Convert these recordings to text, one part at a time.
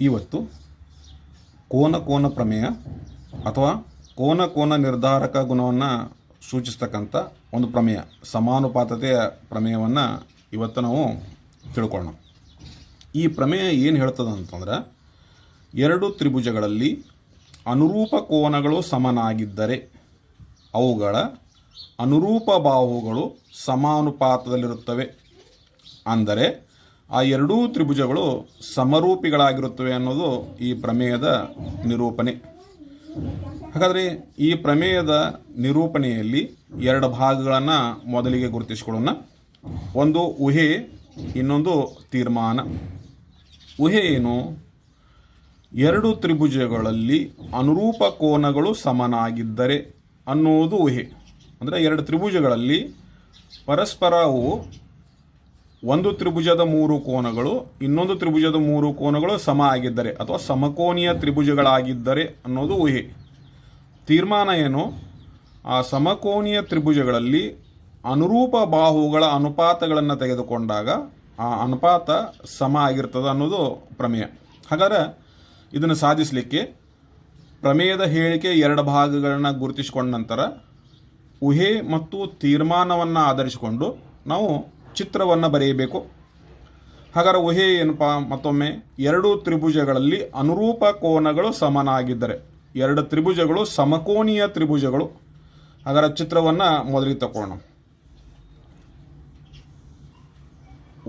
ಇವತ್ತು ಕೋನ ಪ್ರಮೇಯ ಅಥವಾ ಕೋನ ನಿರ್ಧಾರಕ ಗುಣವನ್ನು ಸೂಚಿಸ್ತಕ್ಕಂಥ ಒಂದು ಪ್ರಮೇಯ, ಸಮಾನುಪಾತತೆಯ ಪ್ರಮೇಯವನ್ನು ಇವತ್ತು ನಾವು ತಿಳ್ಕೊಳ್ಳೋಣ. ಈ ಪ್ರಮೇಯ ಏನು ಹೇಳ್ತದೆ ಅಂತಂದ್ರೆ, ಎರಡು ತ್ರಿಭುಜಗಳಲ್ಲಿ ಅನುರೂಪ ಕೋನಗಳು ಸಮನಾಗಿದ್ದರೆ ಅವುಗಳ ಅನುರೂಪ ಬಾಹುಗಳು ಸಮಾನುಪಾತದಲ್ಲಿರುತ್ತವೆ. ಅಂದರೆ ಆ ಎರಡೂ ತ್ರಿಭುಜಗಳು ಸಮರೂಪಿಗಳಾಗಿರುತ್ತವೆ ಅನ್ನೋದು ಈ ಪ್ರಮೇಯದ ನಿರೂಪಣೆ. ಹಾಗಾದರೆ ಈ ಪ್ರಮೇಯದ ನಿರೂಪಣೆಯಲ್ಲಿ ಎರಡು ಭಾಗಗಳನ್ನು ಮೊದಲಿಗೆ ಗುರುತಿಸಿಕೊಳ್ಳೋಣ. ಒಂದು ಊಹೆ, ಇನ್ನೊಂದು ತೀರ್ಮಾನ. ಊಹೆ ಏನು? ಎರಡು ತ್ರಿಭುಜಗಳಲ್ಲಿ ಅನುರೂಪ ಕೋನಗಳು ಸಮನಾಗಿದ್ದರೆ ಅನ್ನುವುದು ಊಹೆ. ಅಂದರೆ ಎರಡು ತ್ರಿಭುಜಗಳಲ್ಲಿ ಪರಸ್ಪರವು ಒಂದು ತ್ರಿಭುಜದ ಮೂರು ಕೋನಗಳು ಇನ್ನೊಂದು ತ್ರಿಭುಜದ ಮೂರು ಕೋನಗಳು ಸಮ ಆಗಿದ್ದರೆ ಅಥವಾ ಸಮಕೋನೀಯ ತ್ರಿಭುಜಗಳಾಗಿದ್ದರೆ ಅನ್ನೋದು ಊಹೆ. ತೀರ್ಮಾನ ಏನು? ಆ ಸಮಕೋನೀಯ ತ್ರಿಭುಜಗಳಲ್ಲಿ ಅನುರೂಪ ಬಾಹುಗಳ ಅನುಪಾತಗಳನ್ನು ತೆಗೆದುಕೊಂಡಾಗ ಆ ಅನುಪಾತ ಸಮ ಆಗಿರ್ತದೆ ಅನ್ನೋದು ಪ್ರಮೇಯ. ಹಾಗಾದರೆ ಇದನ್ನು ಸಾಧಿಸಲಿಕ್ಕೆ ಪ್ರಮೇಯದ ಹೇಳಿಕೆ ಎರಡು ಭಾಗಗಳನ್ನು ಗುರುತಿಸಿಕೊಂಡ ನಂತರ ಊಹೆ ಮತ್ತು ತೀರ್ಮಾನವನ್ನು ಆಧರಿಸಿಕೊಂಡು ನಾವು ಚಿತ್ರವನ್ನು ಬರೆಯಬೇಕು. ಹಾಗಾದರೆ ಊಹೆ ಏನಪ್ಪ? ಮತ್ತೊಮ್ಮೆ ಎರಡು ತ್ರಿಭುಜಗಳಲ್ಲಿ ಅನುರೂಪ ಕೋನಗಳು ಸಮನಾಗಿದ್ದರೆ, ಎರಡು ತ್ರಿಭುಜಗಳು ಸಮಕೋನೀಯ ತ್ರಿಭುಜಗಳು. ಹಾಗಾದರೆ ಚಿತ್ರವನ್ನು ಮೊದಲಿಗೆ ತಗೊಳ್ಳೋಣ.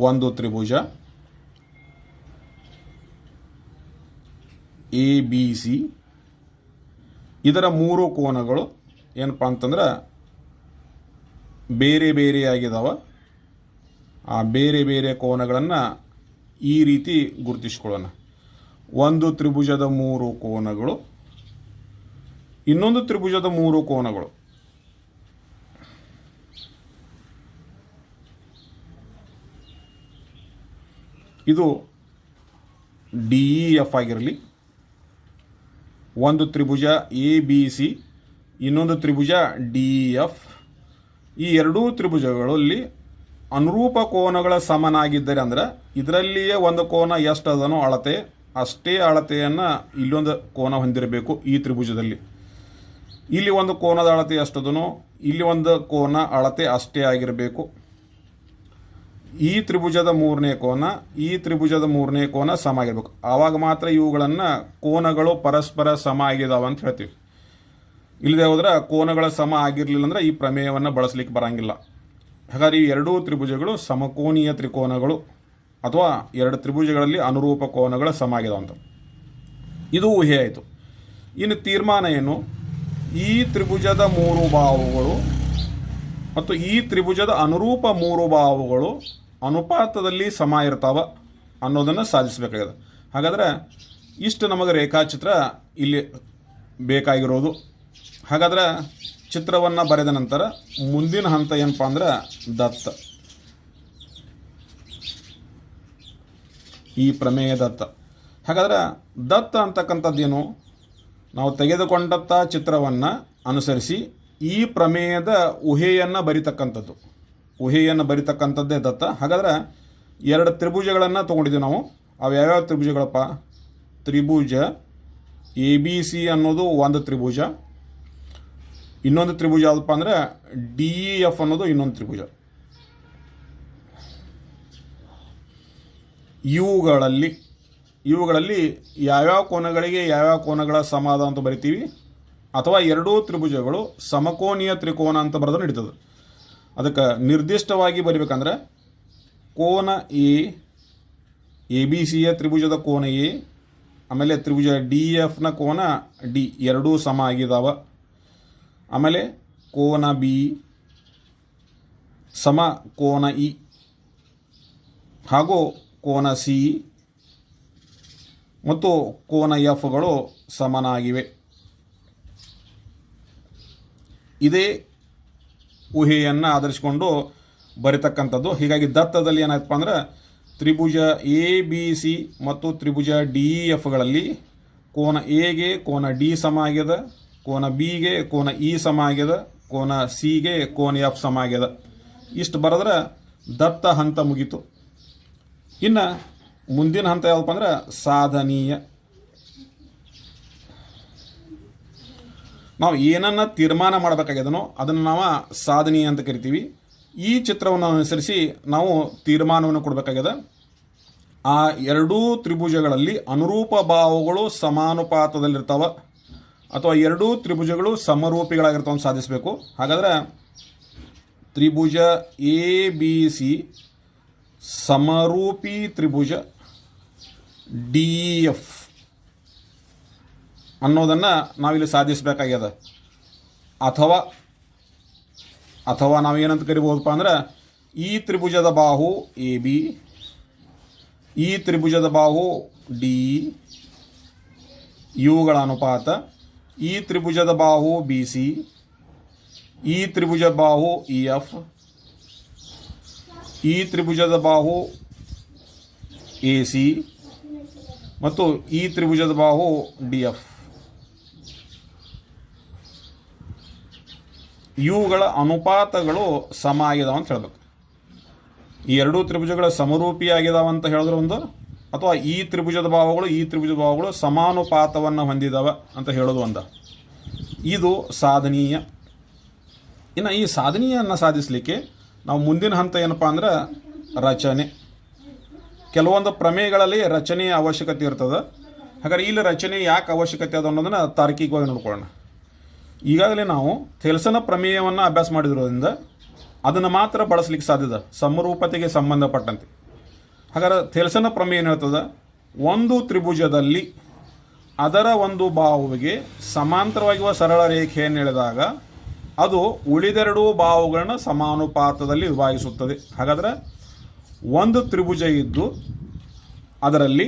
ಒಂದು ತ್ರಿಭುಜ ABC, ಇದರ ಮೂರು ಕೋನಗಳು ಏನಪ್ಪ ಅಂತಂದ್ರೆ ಬೇರೆ ಬೇರೆಯಾಗಿದ್ದಾವೆ. ಆ ಬೇರೆ ಬೇರೆ ಕೋನಗಳನ್ನು ಈ ರೀತಿ ಗುರುತಿಸಿಕೊಳ್ಳೋಣ. ಒಂದು ತ್ರಿಭುಜದ ಮೂರು ಕೋನಗಳು, ಇನ್ನೊಂದು ತ್ರಿಭುಜದ ಮೂರು ಕೋನಗಳು. ಇದು DEF ಆಗಿರಲಿ. ಒಂದು ತ್ರಿಭುಜ ABC, ಇನ್ನೊಂದು ತ್ರಿಭುಜ DEF. ಈ ಎರಡೂ ತ್ರಿಭುಜಗಳಲ್ಲಿ ಅನುರೂಪ ಕೋನಗಳ ಸಮನಾಗಿದ್ದರೆ ಅಂದರೆ ಇದರಲ್ಲಿಯೇ ಒಂದು ಕೋನ ಎಷ್ಟು ಅದನೋ ಅಳತೆ, ಅಷ್ಟೇ ಅಳತೆಯನ್ನು ಇಲ್ಲೊಂದು ಕೋನ ಹೊಂದಿರಬೇಕು. ಈ ತ್ರಿಭುಜದಲ್ಲಿ ಇಲ್ಲಿ ಒಂದು ಕೋನದ ಅಳತೆ ಎಷ್ಟದನೋ ಇಲ್ಲಿ ಒಂದು ಕೋನ ಅಳತೆ ಅಷ್ಟೇ ಆಗಿರಬೇಕು. ಈ ತ್ರಿಭುಜದ ಮೂರನೇ ಕೋನ ಈ ತ್ರಿಭುಜದ ಮೂರನೇ ಕೋನ ಸಮ ಆಗಿರಬೇಕು. ಆವಾಗ ಮಾತ್ರ ಇವುಗಳನ್ನು ಕೋನಗಳು ಪರಸ್ಪರ ಸಮ ಆಗಿದಾವೆ ಅಂತ ಹೇಳ್ತೀವಿ. ಇಲ್ಲದೆ ಹೋದ್ರೆ ಕೋನಗಳ ಸಮ ಆಗಿರಲಿಲ್ಲ ಅಂದರೆ ಈ ಪ್ರಮೇಯವನ್ನು ಬಳಸಲಿಕ್ಕೆ ಬರಂಗಿಲ್ಲ. ಹಾಗಾದ್ರೆ ಈ ಎರಡೂ ತ್ರಿಭುಜಗಳು ಸಮಕೋನೀಯ ತ್ರಿಕೋನಗಳು ಅಥವಾ ಎರಡು ತ್ರಿಭುಜಗಳಲ್ಲಿ ಅನುರೂಪ ಕೋನಗಳ ಸಮ ಆಗಿದಾವೆ ಅಂತ ಇದು ಊಹೆ ಆಯಿತು. ಇನ್ನು ತೀರ್ಮಾನ ಏನು? ಈ ತ್ರಿಭುಜದ ಮೂರು ಬಾಹುಗಳು ಮತ್ತು ಈ ತ್ರಿಭುಜದ ಅನುರೂಪ ಮೂರು ಬಾಹುಗಳು ಅನುಪಾತದಲ್ಲಿ ಸಮ ಇರ್ತಾವ ಅನ್ನೋದನ್ನು ಸಾಧಿಸಬೇಕಾಗಿದೆ. ಹಾಗಾದರೆ ಇಷ್ಟು ನಮಗೆ ರೇಖಾಚಿತ್ರ ಇಲ್ಲಿ ಬೇಕಾಗಿರೋದು. ಹಾಗಾದರೆ ಚಿತ್ರವನ್ನು ಬರೆದ ನಂತರ ಮುಂದಿನ ಹಂತ ಏನಪ್ಪ ಅಂದ್ರೆ ದತ್ತ. ಈ ಪ್ರಮೇಯ ದತ್ತ. ಹಾಗಾದರೆ ದತ್ತ ಅಂತಕ್ಕಂಥದ್ದೇನು? ನಾವು ತೆಗೆದುಕೊಂಡಂಥ ಚಿತ್ರವನ್ನು ಅನುಸರಿಸಿ ಈ ಪ್ರಮೇಯದ ಊಹೆಯನ್ನು ಬರಿತಕ್ಕಂಥದ್ದು. ಊಹೆಯನ್ನು ಬರಿತಕ್ಕಂಥದ್ದೇ ದತ್ತ. ಹಾಗಾದರೆ ಎರಡು ತ್ರಿಭುಜಗಳನ್ನು ತೊಗೊಂಡಿದ್ದೀವಿ ನಾವು. ಅವು ಯಾವ್ಯಾವ ತ್ರಿಭುಜಗಳಪ್ಪ? ತ್ರಿಭುಜ ABC ಅನ್ನೋದು ಒಂದು ತ್ರಿಭುಜ. ಇನ್ನೊಂದು ತ್ರಿಭುಜ ಯಾವುದಪ್ಪ ಅಂದರೆ DEF ಅನ್ನೋದು ಇನ್ನೊಂದು ತ್ರಿಭುಜ. ಇವುಗಳಲ್ಲಿ ಯಾವ್ಯಾವ ಕೋನಗಳಿಗೆ ಯಾವ್ಯಾವ ಕೋನಗಳ ಸಮಾದ ಅಂತ ಬರಿತೀವಿ, ಅಥವಾ ಎರಡೂ ತ್ರಿಭುಜಗಳು ಸಮಕೋನೀಯ ತ್ರಿಕೋನ ಅಂತ ಬರೆದು ನಡೀತದೆ. ಅದಕ್ಕೆ ನಿರ್ದಿಷ್ಟವಾಗಿ ಬರಿಬೇಕಂದ್ರೆ ಕೋನ ABCಯ ತ್ರಿಭುಜದ ಕೋನ A, ಆಮೇಲೆ ತ್ರಿಭುಜ DEFನ ಕೋನ D ಎರಡೂ ಸಮ ಆಗಿದಾವ. ಆಮೇಲೆ ಕೋನ B ಸಮ ಕೋನ E ಹಾಗೂ ಕೋನ C ಮತ್ತು ಕೋನ Fಗಳು ಸಮನಾಗಿವೆ. ಇದೇ ಊಹೆಯನ್ನು ಆಧರಿಸಿಕೊಂಡು ಬರಿತಕ್ಕಂಥದ್ದು. ಹೀಗಾಗಿ ದತ್ತದಲ್ಲಿ ಏನಾಯ್ತಪ್ಪ ಅಂದ್ರೆ ತ್ರಿಭುಜ ABC ಮತ್ತು ತ್ರಿಭುಜ DEFಗಳಲ್ಲಿ ಕೋನ Aಗೆ ಕೋನ D ಸಮ ಆಗ್ಯದ, ಕೋನ Bಗೆ ಕೋನ E ಸಮ ಆಗ್ಯದ, ಕೋನ Cಗೆ ಕೋನ F ಸಮ ಆಗ್ಯದ. ಇಷ್ಟು ಬರೆದ್ರೆ ದತ್ತ ಹಂತ ಮುಗೀತು. ಇನ್ನು ಮುಂದಿನ ಹಂತ ಯಾವುದಪ್ಪ ಅಂದ್ರೆ ಸಾಧನೀಯ. ನಾವು ಏನನ್ನ ತೀರ್ಮಾನ ಮಾಡಬೇಕಾಗ್ಯದನೋ ಅದನ್ನು ನಾವು ಸಾಧನೀಯ ಅಂತ ಕರಿತೀವಿ. ಈ ಚಿತ್ರವನ್ನು ಅನುಸರಿಸಿ ನಾವು ತೀರ್ಮಾನವನ್ನು ಕೊಡಬೇಕಾಗ್ಯದ. ಆ ಎರಡೂ ತ್ರಿಭುಜಗಳಲ್ಲಿ ಅನುರೂಪ ಬಾಹುಗಳು ಸಮಾನುಪಾತದಲ್ಲಿರ್ತಾವ ಅಥವಾ ಎರಡೂ ತ್ರಿಭುಜಗಳು ಸಮರೂಪಿಗಳಾಗಿರ್ತಾವ ಸಾಧಿಸಬೇಕು. ಹಾಗಾದ್ರೆ ತ್ರಿಭುಜ ಎ ಬಿ ಸಿ ಸಮರೂಪಿ ತ್ರಿಭುಜ ಡಿ ಎಫ್ ಅನ್ನೋದನ್ನು ನಾವಿಲ್ಲಿ ಸಾಧಿಸಬೇಕಾಗ್ಯದ. ಅಥವಾ ಅಥವಾ ನಾವೇನಂತ ಕರಿಬಹುದಪ್ಪ ಅಂದ್ರೆ ಈ ತ್ರಿಭುಜದ ಬಾಹು ಎ ಬಿ, ಈ ತ್ರಿಭುಜದ ಬಾಹು ಡಿ, ಇವುಗಳ ಅನುಪಾತ, ಈ ತ್ರಿಭುಜದ ಬಾಹು ಬಿ ಸಿ, ಈ ತ್ರಿಭುಜ ಬಾಹು ಇ ಎಫ್, ಈ ತ್ರಿಭುಜದ ಬಾಹು ಎ ಸಿ ಮತ್ತು ಈ ತ್ರಿಭುಜದ ಬಾಹು ಡಿ ಎಫ್. ಇವುಗಳ ಅನುಪಾತಗಳು ಸಮ ಆಗಿದಾವ ಅಂತ ಹೇಳಬೇಕು. ಈ ಎರಡೂ ತ್ರಿಭುಜಗಳ ಸಮರೂಪಿಯಾಗಿದಾವ ಅಂತ ಹೇಳಿದ್ರೆ ಒಂದು, ಅಥವಾ ಈ ತ್ರಿಭುಜದ ಬಾಹುಗಳು ಈ ತ್ರಿಭುಜದ ಬಾಹುಗಳು ಸಮಾನುಪಾತವನ್ನು ಹೊಂದಿದಾವ ಅಂತ ಹೇಳೋದು ಒಂದು. ಇದು ಸಾಧನೀಯ. ಇನ್ನು ಈ ಸಾಧನೀಯವನ್ನು ಸಾಧಿಸಲಿಕ್ಕೆ ನಾವು ಮುಂದಿನ ಹಂತ ಏನಪ್ಪ ಅಂದ್ರೆ ರಚನೆ. ಕೆಲವೊಂದು ಪ್ರಮೇಯಗಳಲ್ಲಿ ರಚನೆಯ ಅವಶ್ಯಕತೆ ಇರ್ತದೆ. ಹಾಗಾದ್ರೆ ಇಲ್ಲಿ ರಚನೆ ಯಾಕೆ ಅವಶ್ಯಕತೆ ಅದ ಅನ್ನೋದನ್ನು ತಾರ್ಕಿಕವಾಗಿ ನೋಡ್ಕೊಳ್ಳೋಣ. ಈಗಾಗಲೇ ನಾವು ಥೆಲ್ಸನ ಪ್ರಮೇಯವನ್ನು ಅಭ್ಯಾಸ ಮಾಡಿರೋದ್ರಿಂದ ಅದನ್ನು ಮಾತ್ರ ಬಳಸಲಿಕ್ಕೆ ಸಾಧ್ಯದ ಸಮರೂಪತೆಗೆ ಸಂಬಂಧಪಟ್ಟಂತೆ. ಹಾಗಾದ್ರೆ ಥೆಲ್ಸನ ಪ್ರಮೇಯ ಏನು ಹೇಳ್ತದೆ, ಒಂದು ತ್ರಿಭುಜದಲ್ಲಿ ಅದರ ಒಂದು ಬಾಹುವಿಗೆ ಸಮಾಂತರವಾಗಿರುವ ಸರಳ ರೇಖೆಯನ್ನು ಎಳೆದಾಗ ಅದು ಉಳಿದೆರಡೂ ಬಾಹುಗಳನ್ನ ಸಮಾನುಪಾತದಲ್ಲಿ ವಿಭಾಗಿಸುತ್ತದೆ. ಹಾಗಾದರೆ ಒಂದು ತ್ರಿಭುಜ ಇದ್ದು ಅದರಲ್ಲಿ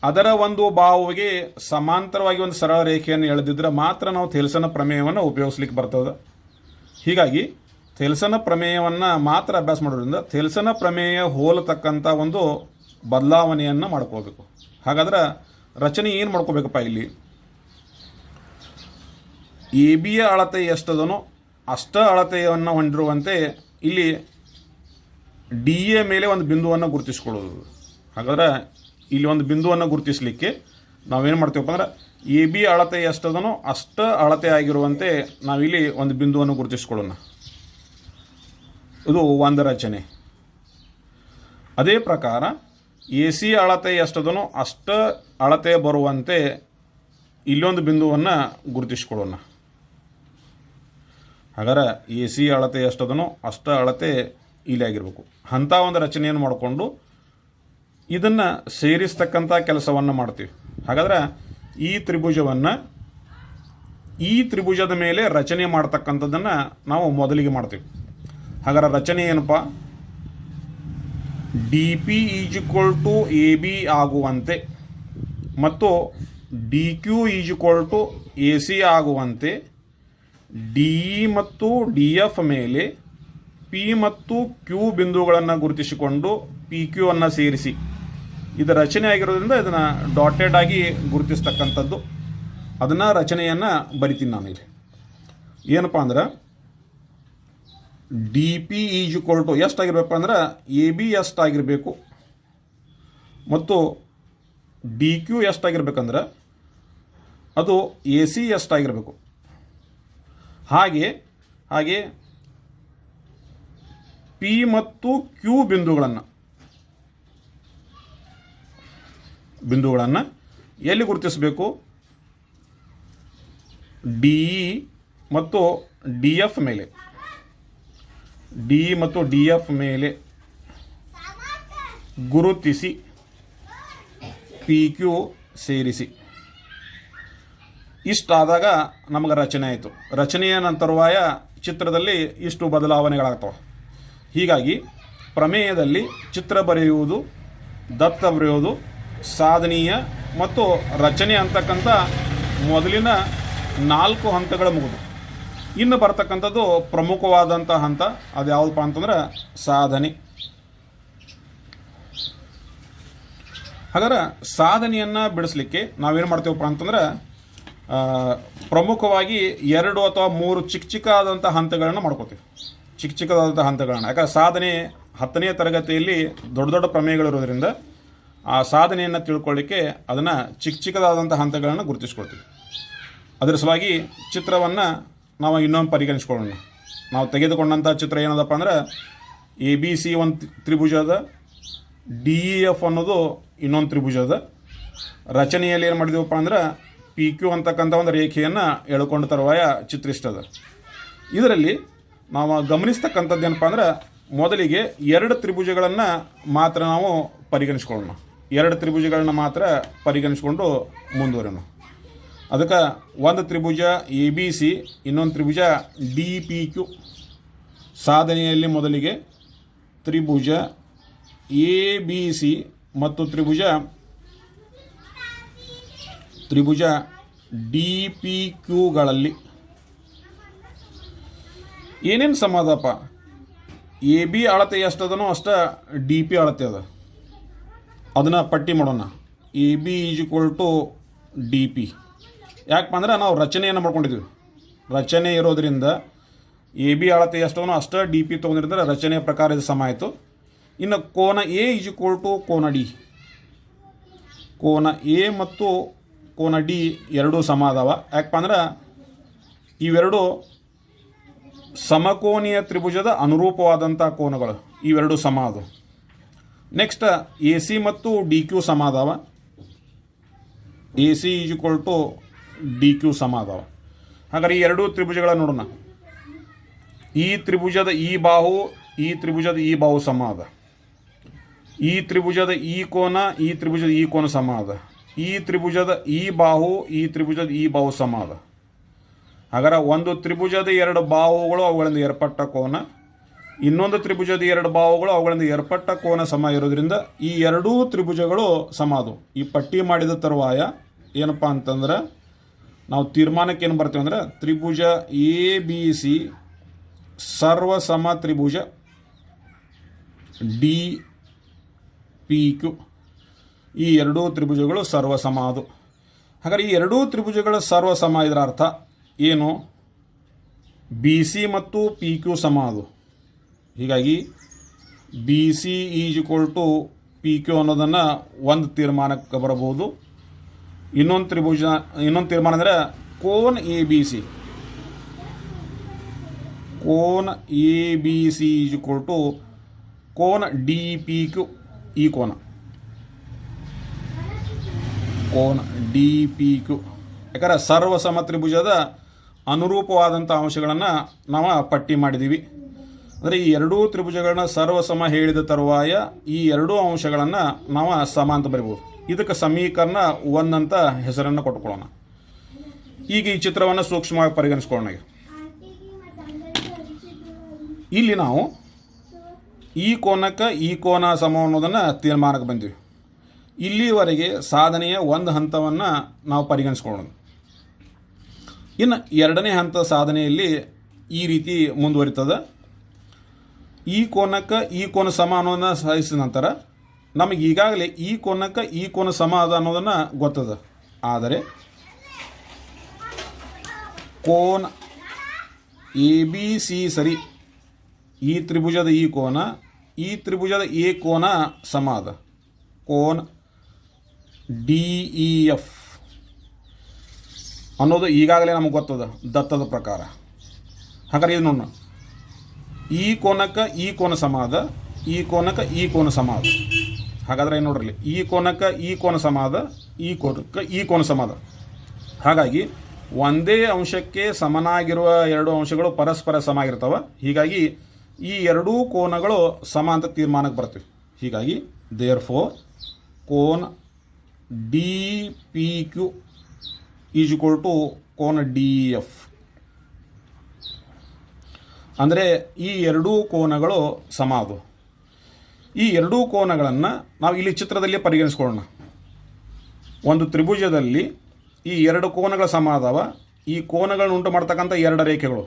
ಅದರ ಒಂದು ಬಾಹುವಿಗೆ ಸಮಾಂತರವಾಗಿ ಒಂದು ಸರಳ ರೇಖೆಯನ್ನು ಎಳೆದಿದ್ರೆ ಮಾತ್ರ ನಾವು ಥೆಲ್ಸನ ಪ್ರಮೇಯವನ್ನು ಉಪಯೋಗಿಸ್ಲಿಕ್ಕೆ ಬರ್ತದೆ. ಹೀಗಾಗಿ ಥೆಲ್ಸನ ಪ್ರಮೇಯವನ್ನು ಮಾತ್ರ ಅಭ್ಯಾಸ ಮಾಡೋದ್ರಿಂದ ಥೆಲ್ಸನ ಪ್ರಮೇಯ ಹೋಲತಕ್ಕಂಥ ಒಂದು ಬದಲಾವಣೆಯನ್ನು ಮಾಡ್ಕೋಬೇಕು. ಹಾಗಾದ್ರೆ ರಚನೆ ಏನು ಮಾಡ್ಕೋಬೇಕಪ್ಪ, ಇಲ್ಲಿ ಎ ಬಿಯ ಅಳತೆ ಎಷ್ಟದನೋ ಅಷ್ಟ ಅಳತೆಯನ್ನು ಹೊಂದಿರುವಂತೆ ಇಲ್ಲಿ ಡಿ ಎ ಮೇಲೆ ಒಂದು ಬಿಂದುವನ್ನು ಗುರುತಿಸ್ಕೊಳ್ಳೋದು. ಹಾಗಾದ್ರೆ ಇಲ್ಲಿ ಒಂದು ಬಿಂದುವನ್ನು ಗುರುತಿಸಲಿಕ್ಕೆ ನಾವೇನು ಮಾಡ್ತೀವಪ್ಪ ಅಂದ್ರೆ ಎ ಬಿ ಅಳತೆ ಎಷ್ಟದನೋ ಅಷ್ಟ ಅಳತೆ ಆಗಿರುವಂತೆ ನಾವಿಲ್ಲಿ ಒಂದು ಬಿಂದುವನ್ನು ಗುರುತಿಸ್ಕೊಳ್ಳೋಣ. ಇದು ಒಂದು ರಚನೆ. ಅದೇ ಪ್ರಕಾರ ಎ ಸಿ ಅಳತೆ ಎಷ್ಟದನೋ ಅಷ್ಟ ಅಳತೆ ಬರುವಂತೆ ಇಲ್ಲೊಂದು ಬಿಂದುವನ್ನು ಗುರುತಿಸ್ಕೊಳ್ಳೋಣ. ಹಾಗಾದ್ರೆ ಎ ಸಿ ಅಳತೆ ಎಷ್ಟದನೋ ಅಷ್ಟ ಅಳತೆ ಇಲ್ಲಿ ಆಗಿರಬೇಕು. ಅಂಥ ಒಂದು ರಚನೆಯನ್ನು ಮಾಡಿಕೊಂಡು ಇದನ್ನು ಸೇರಿಸ್ತಕ್ಕಂಥ ಕೆಲಸವನ್ನು ಮಾಡ್ತೀವಿ. ಹಾಗಾದ್ರೆ ಈ ತ್ರಿಭುಜವನ್ನು ಈ ತ್ರಿಭುಜದ ಮೇಲೆ ರಚನೆ ಮಾಡ್ತಕ್ಕಂಥದ್ದನ್ನು ನಾವು ಮೊದಲಿಗೆ ಮಾಡ್ತೀವಿ. ಹಾಗಾದ್ರೆ ರಚನೆ ಏನಪ್ಪ, D P is equal to A B ಆಗುವಂತೆ ಮತ್ತು D Q is equal to A C ಆಗುವಂತೆ ಡಿ ಇ ಮತ್ತು ಡಿ ಎಫ್ ಮೇಲೆ ಪಿ ಮತ್ತು ಕ್ಯೂ ಬಿಂದುಗಳನ್ನು ಗುರುತಿಸಿಕೊಂಡು ಪಿ ಕ್ಯೂ ಅನ್ನು ಸೇರಿಸಿ ಇದು ರಚನೆ ಆಗಿರೋದ್ರಿಂದ ಇದನ್ನು ಡಾಟೆಡ್ ಆಗಿ ಗುರುತಿಸ್ತಕ್ಕಂಥದ್ದು. ಅದನ್ನು ರಚನೆಯನ್ನು ಬರಿತೀನಿ ನಾನು ಇಲ್ಲಿ. ಏನಪ್ಪ ಅಂದ್ರೆ D P is equal to ಎಷ್ಟಾಗಿರ್ಬೇಕು ಅಂದ್ರೆ ಎ ಬಿ ಎಷ್ಟಾಗಿರಬೇಕು ಮತ್ತು ಡಿ ಕ್ಯೂ ಎಷ್ಟಾಗಿರ್ಬೇಕಂದ್ರೆ ಅದು ಎ ಸಿ ಎಷ್ಟಾಗಿರಬೇಕು. ಹಾಗೆ ಹಾಗೆ ಪಿ ಮತ್ತು ಕ್ಯೂ ಬಿಂದುಗಳನ್ನು ಎಲ್ಲಿ ಗುರುತಿಸಬೇಕು, ಡಿ ಇ ಮತ್ತು ಡಿ ಎಫ್ ಮೇಲೆ, ಡಿ ಮತ್ತು ಡಿ ಎಫ್ ಮೇಲೆ ಗುರುತಿಸಿ ಪಿ ಕ್ಯೂ ಸೇರಿಸಿ. ಇಷ್ಟಾದಾಗ ನಮಗೆ ರಚನೆ ಆಯಿತು. ರಚನೆಯ ನಂತರವಾಯ ಚಿತ್ರದಲ್ಲಿ ಇಷ್ಟು ಬದಲಾವಣೆಗಳಾಗ್ತವೆ. ಹೀಗಾಗಿ ಪ್ರಮೇಯದಲ್ಲಿ ಚಿತ್ರ ಬರೆಯುವುದು, ದತ್ತ ಬರೆಯುವುದು, ಸಾಧನೀಯ ಮತ್ತು ರಚನೆ ಅಂತಕ್ಕಂಥ ಮೊದಲಿನ 4 ಹಂತಗಳು ಮುಗಿದು ಇನ್ನು ಬರ್ತಕ್ಕಂಥದ್ದು ಪ್ರಮುಖವಾದಂಥ ಹಂತ. ಅದು ಯಾವುದಪ್ಪ ಅಂತಂದ್ರೆ ಸಾಧನೆ. ಹಾಗಾದ್ರೆ ಸಾಧನೆಯನ್ನು ಬಿಡಿಸ್ಲಿಕ್ಕೆ ನಾವೇನು ಮಾಡ್ತೀವಪ್ಪ ಅಂತಂದ್ರೆ ಪ್ರಮುಖವಾಗಿ 2 ಅಥವಾ 3 ಚಿಕ್ಕದಾದಂಥ ಹಂತಗಳನ್ನು ಮಾಡ್ಕೋತೀವಿ. ಚಿಕ್ಕದಾದಂಥ ಹಂತಗಳನ್ನು, ಯಾಕಂದ್ರೆ ಸಾಧನೆ 10ನೇ ತರಗತಿಯಲ್ಲಿ ದೊಡ್ಡ ದೊಡ್ಡ ಪ್ರಮೇಯಗಳಿರೋದ್ರಿಂದ ಆ ಸಾಧನೆಯನ್ನು ತಿಳ್ಕೊಳ್ಳಿಕ್ಕೆ ಅದನ್ನು ಚಿಕ್ಕದಾದಂಥ ಹಂತಗಳನ್ನು ಗುರುತಿಸ್ಕೊಳ್ತೀವಿ. ಅದರ ಸಲುವಾಗಿ ಚಿತ್ರವನ್ನು ನಾವು ಇನ್ನೊಂದು ಪರಿಗಣಿಸ್ಕೊಳ್ಳೋಣ. ನಾವು ತೆಗೆದುಕೊಂಡಂಥ ಚಿತ್ರ ಏನದಪ್ಪ ಅಂದ್ರೆ ABC ಒಂದು ತ್ರಿಭುಜ ಅದ, DEF ಅನ್ನೋದು ಇನ್ನೊಂದು ತ್ರಿಭುಜ ಅದ. ರಚನೆಯಲ್ಲಿ ಏನು ಮಾಡಿದೀವಪ್ಪ ಅಂದ್ರೆ PQ ಅಂತಕ್ಕಂಥ ಒಂದು ರೇಖೆಯನ್ನು ಎಳ್ಕೊಂಡು ತರುವಾಯ ಚಿತ್ರಿಸ್ತದ. ಇದರಲ್ಲಿ ನಾವು ಗಮನಿಸ್ತಕ್ಕಂಥದ್ದು ಏನಪ್ಪ ಅಂದ್ರೆ ಮೊದಲಿಗೆ 2 ತ್ರಿಭುಜಗಳನ್ನು ಮಾತ್ರ ನಾವು ಪರಿಗಣಿಸ್ಕೊಳ್ಳೋಣ. 2 ತ್ರಿಭುಜಗಳನ್ನ ಮಾತ್ರ ಪರಿಗಣಿಸ್ಕೊಂಡು ಮುಂದುವರೋಣ. ಅದಕ್ಕೆ ಒಂದು ತ್ರಿಭುಜ ABC, ಇನ್ನೊಂದು ತ್ರಿಭುಜ DPQ. ಸಾಧನೆಯಲ್ಲಿ ಮೊದಲಿಗೆ ತ್ರಿಭುಜ ABC ಮತ್ತು ತ್ರಿಭುಜ DPQಗಳಲ್ಲಿ ಏನೇನು ಸಮ ಅದಪ್ಪ? AB ಅಳತೆ ಎಷ್ಟದನೋ ಅಷ್ಟ DP ಅಳತೆ ಅದ. ಅದನ್ನು ಪಟ್ಟಿ ಮಾಡೋಣ. AB = DP. ಯಾಕಪ್ಪ ಅಂದ್ರೆ ನಾವು ರಚನೆಯನ್ನು ಮಾಡ್ಕೊಂಡಿದ್ದೀವಿ. ರಚನೆ ಇರೋದ್ರಿಂದ AB ಅಳತೆ ಎಷ್ಟದನೋ ಅಷ್ಟ DP ತೊಗೊಂಡಿರ್ತಾರೆ. ರಚನೆಯ ಪ್ರಕಾರ ಇದು ಸಮ ಆಯಿತು. ಇನ್ನು ಕೋನ A = ಕೋನ D. ಕೋನ A ಮತ್ತು ಕೋನ D ಎರಡೂ ಸಮ ಅದಾವ. ಯಾಕಪ್ಪ ಅಂದ್ರೆ ಇವೆರಡು ಸಮಕೋನೀಯ ತ್ರಿಭುಜದ ಅನುರೂಪವಾದಂಥ ಕೋನಗಳು. ಇವೆರಡು ಸಮ ಅದು. ನೆಕ್ಸ್ಟ್ AC ಮತ್ತು DQ ಸಮ ಅದಾವ. AC = DQ ಸಮ ಅದಾವ. ಹಾಗಾದ್ರೆ ಈ ಎರಡೂ ತ್ರಿಭುಜಗಳ ನೋಡೋಣ. ಈ ತ್ರಿಭುಜದ ಈ ಬಾಹು, ಈ ತ್ರಿಭುಜದ ಈ ಬಾಹು ಸಮ ಅದ. ಈ ತ್ರಿಭುಜದ ಈ ಕೋನ, ಈ ತ್ರಿಭುಜದ ಈ ಕೋನ ಸಮ ಅದ. ಈ ತ್ರಿಭುಜದ ಈ ಬಾಹು, ಈ ತ್ರಿಭುಜದ ಈ ಬಾಹು ಸಮ ಅದ. ಹಾಗಾದ್ರೆ ಒಂದು ತ್ರಿಭುಜದ 2 ಬಾಹುಗಳು ಅವುಗಳಿಂದ ಏರ್ಪಟ್ಟ ಕೋನ, ಇನ್ನೊಂದು ತ್ರಿಭುಜದ 2 ಬಾಹುಗಳು ಅವುಗಳಿಂದ ಏರ್ಪಟ್ಟ ಕೋನ ಸಮ ಇರೋದ್ರಿಂದ ಈ ಎರಡೂ ತ್ರಿಭುಜಗಳು ಸಮ ಅದು. ಈ ಪಟ್ಟಿ ಮಾಡಿದ ತರುವಾಯ ಏನಪ್ಪ ಅಂತಂದ್ರೆ ನಾವು ತೀರ್ಮಾನಕ್ಕೆ ಏನು ಬರ್ತೀವಿ ಅಂದ್ರೆ ತ್ರಿಭುಜ ABC ಸರ್ವಸಮ ತ್ರಿಭುಜ DPQ. ಈ ಎರಡೂ ತ್ರಿಭುಜಗಳು ಸರ್ವಸಮ ಅದು. ಹಾಗಾದ್ರೆ ಈ ಎರಡೂ ತ್ರಿಭುಜಗಳ ಸರ್ವಸಮ ಇದರ ಅರ್ಥ ಏನು? BC ಮತ್ತು PQ ಸಮ ಅದು. ಹೀಗಾಗಿ BC = PQ ಅನ್ನೋದನ್ನು ಒಂದು ತೀರ್ಮಾನಕ್ಕೆ ಬರಬಹುದು. ಇನ್ನೊಂದು ತೀರ್ಮಾನ ಅಂದರೆ ಕೋನ ABC. ಕೋನ ABC = ಕೋನ DPQ. ಈ ಕೋನ DPQ. ಯಾಕಂದರೆ ಸರ್ವಸಮ ತ್ರಿಭುಜದ ಅನುರೂಪವಾದಂಥ ಅಂಶಗಳನ್ನು ನಾವು ಪಟ್ಟಿ ಮಾಡಿದ್ದೀವಿ. ಅಂದರೆ ಈ ಎರಡೂ ತ್ರಿಭುಜಗಳನ್ನ ಸರ್ವಸಮ ಹೇಳಿದ ತರುವಾಯ ಈ ಎರಡೂ ಅಂಶಗಳನ್ನು ನಾವು ಸಮ ಅಂತ ಬರಿಬೋದು. ಇದಕ್ಕೆ ಸಮೀಕರಣ 1 ಅಂತ ಹೆಸರನ್ನು ಕೊಟ್ಕೊಳ್ಳೋಣ. ಈಗ ಈ ಚಿತ್ರವನ್ನು ಸೂಕ್ಷ್ಮವಾಗಿ ಪರಿಗಣಿಸ್ಕೊಳ್ಳೋಣ. ಇಲ್ಲಿ ನಾವು ಈ ಕೋನಕ್ಕೆ ಈ ಕೋನ ಸಮ ಅನ್ನೋದನ್ನು ತೀರ್ಮಾನಕ್ಕೆ ಬಂದಿವಿ. ಇಲ್ಲಿವರೆಗೆ ಸಾಧನೆಯ ಒಂದು ಹಂತವನ್ನು ನಾವು ಪರಿಗಣಿಸ್ಕೊಳ್ಳೋಣ. ಇನ್ನು ಎರಡನೇ ಹಂತ ಸಾಧನೆಯಲ್ಲಿ ಈ ರೀತಿ ಮುಂದುವರಿತದೆ. ಈ ಕೋನಕ್ಕೆ ಈ ಕೋನ ಸಮ ಅನ್ನೋದನ್ನು ಸಾಧಿಸಿದ ನಂತರ ನಮಗೆ ಈಗಾಗಲೇ ಈ ಕೋನಕ್ಕೆ ಈ ಕೋನ ಸಮ ಅದ ಅನ್ನೋದನ್ನು ಗೊತ್ತದ. ಆದರೆ ಕೋನ ABC ಸರಿ, ಈ ತ್ರಿಭುಜದ ಈ ಕೋನ, ಈ ತ್ರಿಭುಜದ ಈ ಕೋನ ಸಮ ಅದ. ಕೋನ DEF ಅನ್ನೋದು ಈಗಾಗಲೇ ನಮಗೆ ಗೊತ್ತದ ದತ್ತದ ಪ್ರಕಾರ. ಹಾಗಾದ್ರೆ ಇದು ನೋಡೋಣ. ಈ ಕೋನಕ್ಕೆ ಈ ಕೋನ ಸಮ ಅದ, ಈ ಕೋನಕ್ಕೆ ಈ ಕೋನ ಸಮ ಅದ. ಹಾಗಾದ್ರೆ ಏನು ನೋಡ್ರಿ, ಈ ಕೋನಕ್ಕೆ ಈ ಕೋನ ಸಮ ಅದ, ಈ ಕೋನಕ್ಕೆ ಈ ಕೋನ ಸಮ ಅದ. ಹಾಗಾಗಿ ಒಂದೇ ಅಂಶಕ್ಕೆ ಸಮನಾಗಿರುವ ಎರಡು ಅಂಶಗಳು ಪರಸ್ಪರ ಸಮ ಆಗಿರ್ತವೆ. ಹೀಗಾಗಿ ಈ ಎರಡೂ ಕೋನಗಳು ಸಮ ಅಂತ ತೀರ್ಮಾನಕ್ಕೆ ಬರ್ತೀವಿ. ಹೀಗಾಗಿ ದೇರ್ಫೋರ್ ಕೋನ DPQ = ಕೋನ DEF. ಅಂದರೆ ಈ ಎರಡೂ ಕೋನಗಳು ಸಮ ಅದು. ಈ ಎರಡೂ ಕೋನಗಳನ್ನು ನಾವು ಇಲ್ಲಿ ಚಿತ್ರದಲ್ಲಿ ಪರಿಗಣಿಸ್ಕೊಳ್ಳೋಣ. ಒಂದು ತ್ರಿಭುಜದಲ್ಲಿ ಈ ಎರಡು ಕೋನಗಳ ಸಮ ಅದಾವ. ಈ ಕೋನಗಳನ್ನು ಉಂಟು ಮಾಡ್ತಕ್ಕಂಥ ಎರಡು ರೇಖೆಗಳು,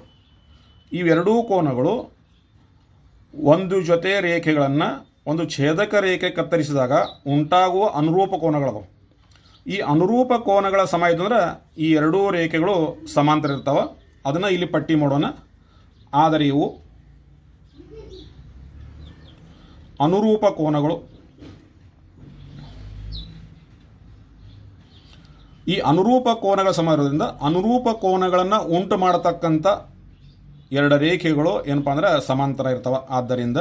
ಇವೆರಡೂ ಕೋನಗಳು ಒಂದು ಜೊತೆ ರೇಖೆಗಳನ್ನು ಒಂದು ಛೇದಕ ರೇಖೆ ಕತ್ತರಿಸಿದಾಗ ಉಂಟಾಗುವ ಅನುರೂಪ ಕೋನಗಳದು. ಈ ಅನುರೂಪ ಕೋನಗಳ ಸಮ ಇದ್ದು ಅಂದ್ರೆ ಈ ಎರಡೂ ರೇಖೆಗಳು ಸಮಾಂತರ ಇರ್ತಾವೆ. ಅದನ್ನು ಇಲ್ಲಿ ಪಟ್ಟಿ ಮಾಡೋಣ. ಆದರೆ ಇವು ಅನುರೂಪ ಕೋನಗಳು. ಈ ಅನುರೂಪ ಕೋನಗಳ ಸಮ ಇರೋದ್ರಿಂದ ಅನುರೂಪ ಕೋನಗಳನ್ನು ಉಂಟು ಮಾಡತಕ್ಕಂಥ ಎರಡು ರೇಖೆಗಳು ಏನಪ್ಪ ಅಂದ್ರೆ ಸಮಾಂತರ ಇರ್ತವ. ಆದ್ದರಿಂದ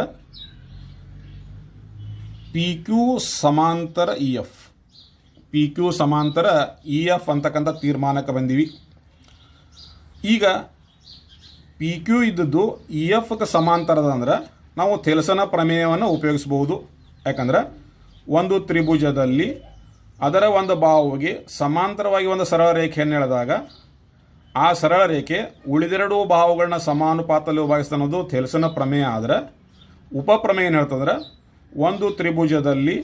ಪಿ ಕ್ಯೂ ಸಮಾಂತರ ಇ ಎಫ್, ಪಿ ಕ್ಯೂ ಸಮಾಂತರ ಇ ಎಫ್ ಅಂತಕ್ಕಂಥ ತೀರ್ಮಾನಕ್ಕೆ ಬಂದೀವಿ. ಈಗ ಪಿ ಕ್ಯೂ ಇದ್ದದ್ದು ಇ ಎಫ್ಗೆ ಸಮಾಂತರದ ಅಂದ್ರೆ ನಾವು ಥೆಲ್ಸನ ಪ್ರಮೇಯವನ್ನು ಉಪಯೋಗಿಸ್ಬೋದು. ಯಾಕಂದ್ರೆ ಒಂದು ತ್ರಿಭುಜದಲ್ಲಿ ಅದರ ಒಂದು ಬಾಹುವಿಗೆ ಸಮಾಂತರವಾಗಿ ಒಂದು ಸರಳ ರೇಖೆಯನ್ನು ಎಳೆದಾಗ ಆ ಸರಳ ರೇಖೆ ಉಳಿದೆರಡು ಬಾಹುಗಳನ್ನ ಸಮಾನುಪಾತದಲ್ಲಿ ವಿಭಾಗಿಸ್ತಾ ಅನ್ನೋದು ಥೆಲ್ಸನ ಪ್ರಮೇಯ. ಆದರೆ ಉಪಪ್ರಮೇಯ ಏನು ಹೇಳ್ತಂದ್ರೆ ಒಂದು ತ್ರಿಭುಜದಲ್ಲಿ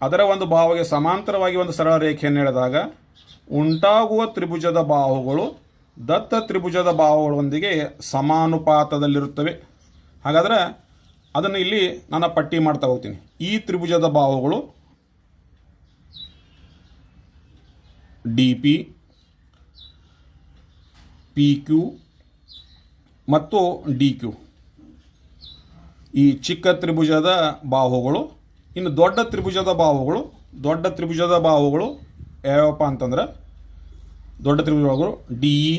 ಅದರ ಒಂದು ಬಾಹುವಿಗೆ ಸಮಾಂತರವಾಗಿ ಒಂದು ಸರಳ ರೇಖೆಯನ್ನು ಎಳೆದಾಗ ಉಂಟಾಗುವ ತ್ರಿಭುಜದ ಬಾಹುಗಳು ದತ್ತ ತ್ರಿಭುಜದ ಬಾಹುಗಳೊಂದಿಗೆ ಸಮಾನುಪಾತದಲ್ಲಿರುತ್ತವೆ. ಹಾಗಾದರೆ ಅದನ್ನು ಇಲ್ಲಿ ನಾನು ಪಟ್ಟಿ ಮಾಡ್ತಾ ಹೋಗ್ತೀನಿ. ಈ ತ್ರಿಭುಜದ ಬಾಹುಗಳು ಡಿ ಪಿ, ಪಿ ಕ್ಯೂ ಮತ್ತು ಡಿ ಕ್ಯೂ ಈ ಚಿಕ್ಕ ತ್ರಿಭುಜದ ಬಾಹುಗಳು. ಇನ್ನು ದೊಡ್ಡ ತ್ರಿಭುಜದ ಬಾಹುಗಳು ಯಾವಪ್ಪ ಅಂತಂದ್ರೆ ದೊಡ್ಡ ತ್ರಿಭುಜ ಬಾಹುಗಳು ಡಿ ಇ,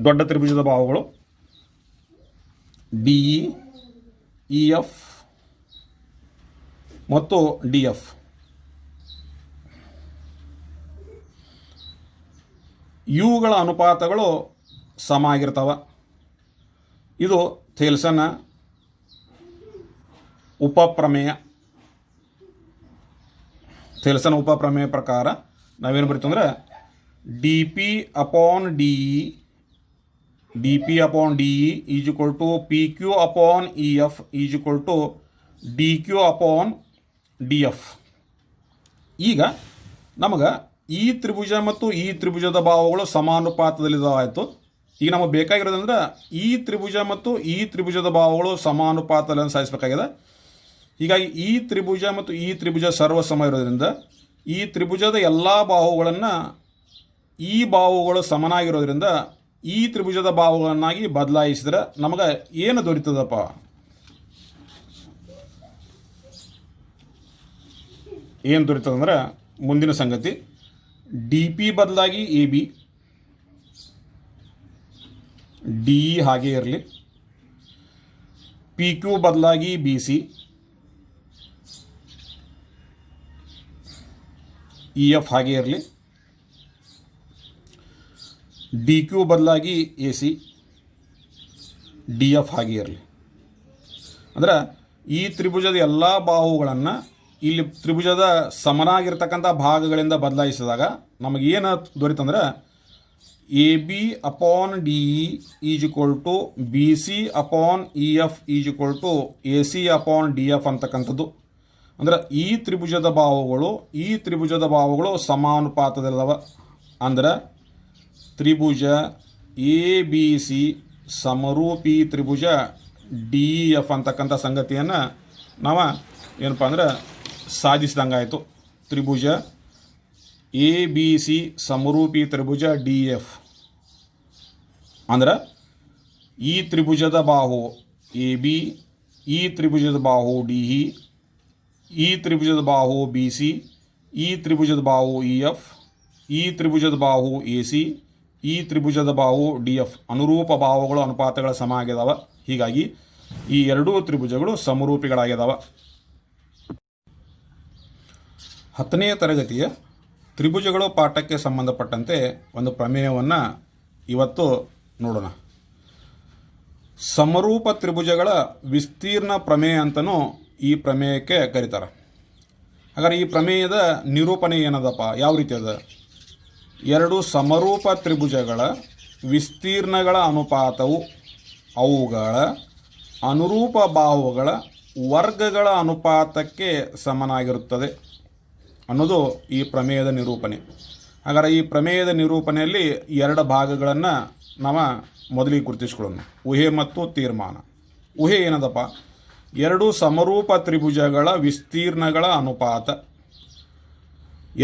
ದೊಡ್ಡ ತ್ರಿಭುಜದ ಬಾಹುಗಳು ಡಿ ಇ, ಇ ಎಫ್ ಮತ್ತು ಡಿ ಎಫ್. ಇವುಗಳ ಅನುಪಾತಗಳು ಸಮ ಆಗಿರ್ತವೆ. ಇದು ಥೆಲ್ಸನ್ನ ಉಪಪ್ರಮೇಯ. ಥೆಲ್ಸನ ಉಪಪ್ರಮೇಯ ಪ್ರಕಾರ ನಾವೇನು ಬರೀತೀವಿ ಅಂದರೆ D P upon D E, D P upon D E is equal to P Q upon E F is equal to D Q upon D F. ಈಗ ನಮಗೆ ಈ ತ್ರಿಭುಜ ಮತ್ತು ಈ ತ್ರಿಭುಜದ ಬಾಹುಗಳು ಸಮಾನುಪಾತದಲ್ಲಿದ್ದಾವಾಯಿತು. ಈಗ ನಮಗೆ ಬೇಕಾಗಿರೋದಂದ್ರೆ ಈ ತ್ರಿಭುಜ ಮತ್ತು ಈ ತ್ರಿಭುಜದ ಬಾಹುಗಳು ಸಮಾನುಪಾತದಲ್ಲಿ ಸಾಧಿಸಬೇಕಾಗಿದೆ. ಹೀಗಾಗಿ ಈ ತ್ರಿಭುಜ ಮತ್ತು ಈ ತ್ರಿಭುಜ ಸರ್ವಸಮ ಇರೋದ್ರಿಂದ ಈ ತ್ರಿಭುಜದ ಎಲ್ಲ ಬಾಹುಗಳನ್ನು ಈ ಬಾಹುಗಳು ಸಮನಾಗಿರೋದ್ರಿಂದ ಈ ತ್ರಿಭುಜದ ಬಾಹುಗಳನ್ನಾಗಿ ಬದಲಾಯಿಸಿದ್ರೆ ನಮಗೆ ಏನು ದೊರೀತದಪ್ಪ? ಏನು ದೊರೀತದಂದ್ರೆ ಮುಂದಿನ ಸಂಗತಿ ಡಿ ಪಿ ಬದಲಾಗಿ ಎ ಬಿ, ಡಿ ಇ ಹಾಗೆ ಇರಲಿ, ಪಿ ಕ್ಯೂ ಬದಲಾಗಿ ಬಿ ಸಿ, ಇ ಎಫ್ ಹಾಗೆ ಇರಲಿ, ಡಿ ಕ್ಯೂ ಬದಲಾಗಿ ಎ ಸಿ, ಡಿ ಎಫ್ ಹಾಗೆ ಇರಲಿ. ಅಂದ್ರೆ ಈ ತ್ರಿಭುಜದ ಎಲ್ಲ ಬಾಹುಗಳನ್ನು ಇಲ್ಲಿ ತ್ರಿಭುಜದ ಸಮನಾಗಿರ್ತಕ್ಕಂಥ ಭಾಗಗಳಿಂದ ಬದಲಾಯಿಸಿದಾಗ ನಮಗೇನು ದೊರೀತಂದ್ರೆ A B upon D E is equal to B C upon E F is equal to A C upon D F ಅಂತಕ್ಕಂಥದ್ದು. ಅಂದ್ರೆ ಈ ತ್ರಿಭುಜದ ಬಾಹುಗಳು ಸಮಾನುಪಾತದಲ್ಲಿದಾವ. ಅಂದ್ರೆ ತ್ರಿಭುಜ ಎ ಬಿ ಸಿ ಸಮರೂಪಿ ತ್ರಿಭುಜ ಡಿ ಎಫ್ ಅಂತಕ್ಕಂಥ ಸಂಗತಿಯನ್ನು ನಾವು ಏನಪ್ಪ ಅಂದ್ರೆ ಸಾಧಿಸಿದಂಗಾಯಿತು. ತ್ರಿಭುಜ ಎ ಬಿ ಸಿ ಸಮರೂಪಿ ತ್ರಿಭುಜ ಡಿ ಎಫ್ ಅಂದ್ರೆ ಈ ತ್ರಿಭುಜದ ಬಾಹು ಎ ಬಿ, ಈ ತ್ರಿಭುಜದ ಬಾಹು ಡಿ ಇ, ಈ ತ್ರಿಭುಜದ ಬಾಹು ಬಿ ಸಿ, ಈ ತ್ರಿಭುಜದ ಬಾಹು ಇ ಎಫ್, ಈ ತ್ರಿಭುಜದ ಬಾಹು ಎ ಸಿ, ಈ ತ್ರಿಭುಜದ ಬಾಹು ಡಿ ಎಫ್ ಅನುರೂಪ ಬಾಹುಗಳು ಅನುಪಾತಗಳ ಸಮ ಆಗಿದಾವ. ಹೀಗಾಗಿ ಈ ಎರಡೂ ತ್ರಿಭುಜಗಳು ಸಮರೂಪಿಗಳಾಗಿದ್ದಾವ. 10ನೇ ತರಗತಿಯ ತ್ರಿಭುಜಗಳು ಪಾಠಕ್ಕೆ ಸಂಬಂಧಪಟ್ಟಂತೆ ಒಂದು ಪ್ರಮೇಯವನ್ನು ಇವತ್ತು ನೋಡೋಣ. ಸಮರೂಪ ತ್ರಿಭುಜಗಳ ವಿಸ್ತೀರ್ಣ ಪ್ರಮೇಯ ಅಂತಲೂ ಈ ಪ್ರಮೇಯಕ್ಕೆ ಕರೀತಾರೆ. ಹಾಗಾದ್ರೆ ಈ ಪ್ರಮೇಯದ ನಿರೂಪಣೆ ಏನದಪ್ಪ, ಯಾವ ರೀತಿ ಅದ? ಎರಡು ಸಮರೂಪ ತ್ರಿಭುಜಗಳ ವಿಸ್ತೀರ್ಣಗಳ ಅನುಪಾತವು ಅವುಗಳ ಅನುರೂಪ ಬಾಹುಗಳ ವರ್ಗಗಳ ಅನುಪಾತಕ್ಕೆ ಸಮನಾಗಿರುತ್ತದೆ ಅನ್ನೋದು ಈ ಪ್ರಮೇಯದ ನಿರೂಪಣೆ. ಹಾಗಾದರೆ ಈ ಪ್ರಮೇಯದ ನಿರೂಪಣೆಯಲ್ಲಿ ಎರಡು ಭಾಗಗಳನ್ನು ನಾವು ಮೊದಲಿಗೆ ಗುರುತಿಸ್ಕೊಳ್ಳೋಣ, ಊಹೆ ಮತ್ತು ತೀರ್ಮಾನ. ಊಹೆ ಏನದಪ್ಪ? ಎರಡು ಸಮರೂಪ ತ್ರಿಭುಜಗಳ ವಿಸ್ತೀರ್ಣಗಳ ಅನುಪಾತ.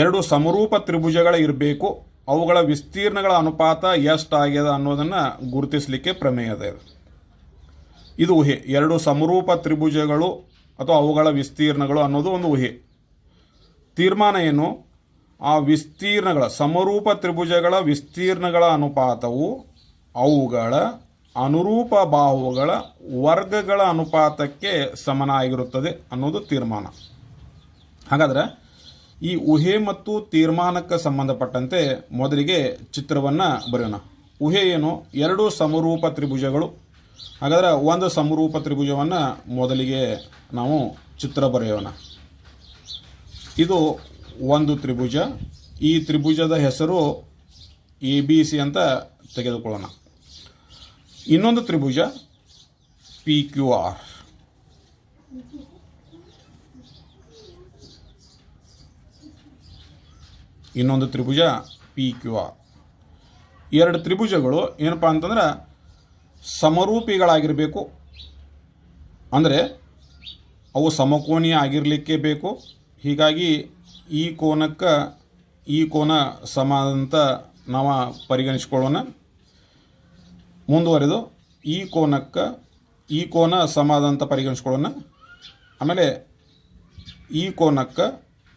ಎರಡು ಸಮರೂಪ ತ್ರಿಭುಜಗಳ ಇರಬೇಕು ಅವುಗಳ ವಿಸ್ತೀರ್ಣಗಳ ಅನುಪಾತ ಎಷ್ಟಾಗ್ಯದ ಅನ್ನೋದನ್ನು ಗುರುತಿಸಲಿಕ್ಕೆ ಪ್ರಮೇಯ ಇದೆ. ಇದು ಊಹೆ. ಎರಡು ಸಮರೂಪ ತ್ರಿಭುಜಗಳು ಅಥವಾ ಅವುಗಳ ವಿಸ್ತೀರ್ಣಗಳು ಅನ್ನೋದು ಒಂದು ಊಹೆ. ತೀರ್ಮಾನ ಏನು? ಆ ವಿಸ್ತೀರ್ಣಗಳ ಸಮರೂಪ ತ್ರಿಭುಜಗಳ ವಿಸ್ತೀರ್ಣಗಳ ಅನುಪಾತವು ಅವುಗಳ ಅನುರೂಪ ಬಾಹುಗಳ ವರ್ಗಗಳ ಅನುಪಾತಕ್ಕೆ ಸಮನಾಗಿರುತ್ತದೆ ಅನ್ನೋದು ತೀರ್ಮಾನ. ಹಾಗಾದರೆ ಈ ಊಹೆ ಮತ್ತು ತೀರ್ಮಾನಕ್ಕೆ ಸಂಬಂಧಪಟ್ಟಂತೆ ಮೊದಲಿಗೆ ಚಿತ್ರವನ್ನು ಬರೆಯೋಣ. ಊಹೆ ಏನು? ಎರಡು ಸಮರೂಪ ತ್ರಿಭುಜಗಳು. ಹಾಗಾದರೆ ಒಂದು ಸಮರೂಪ ತ್ರಿಭುಜವನ್ನು ಮೊದಲಿಗೆ ನಾವು ಚಿತ್ರ ಬರೆಯೋಣ. ಇದು ಒಂದು ತ್ರಿಭುಜ. ಈ ತ್ರಿಭುಜದ ಹೆಸರು ABC ಅಂತ ತೆಗೆದುಕೊಳ್ಳೋಣ. ಇನ್ನೊಂದು ತ್ರಿಭುಜ PQR. ಇನ್ನೊಂದು ತ್ರಿಭುಜ PQR. ಎರಡು ತ್ರಿಭುಜಗಳು ಏನಪ್ಪ ಅಂತಂದ್ರೆ ಸಮರೂಪಿಗಳಾಗಿರಬೇಕು. ಅಂದರೆ ಅವು ಸಮಕೋನೀಯ ಆಗಿರಲಿಕ್ಕೆ ಬೇಕು. ಹೀಗಾಗಿ ಈ ಕೋನಕ್ಕೆ ಈ ಕೋನ ಸಮ ಅಂತ ನಾವು ಪರಿಗಣಿಸಿಕೊಳ್ಳೋಣ. ಮುಂದುವರೆದು ಈ ಕೋನಕ್ಕೆ ಈ ಕೋನ ಸಮಾದಂತ ಪರಿಗಣಿಸ್ಕೊಳ್ಳೋಣ. ಆಮೇಲೆ ಈ ಕೋನಕ್ಕೆ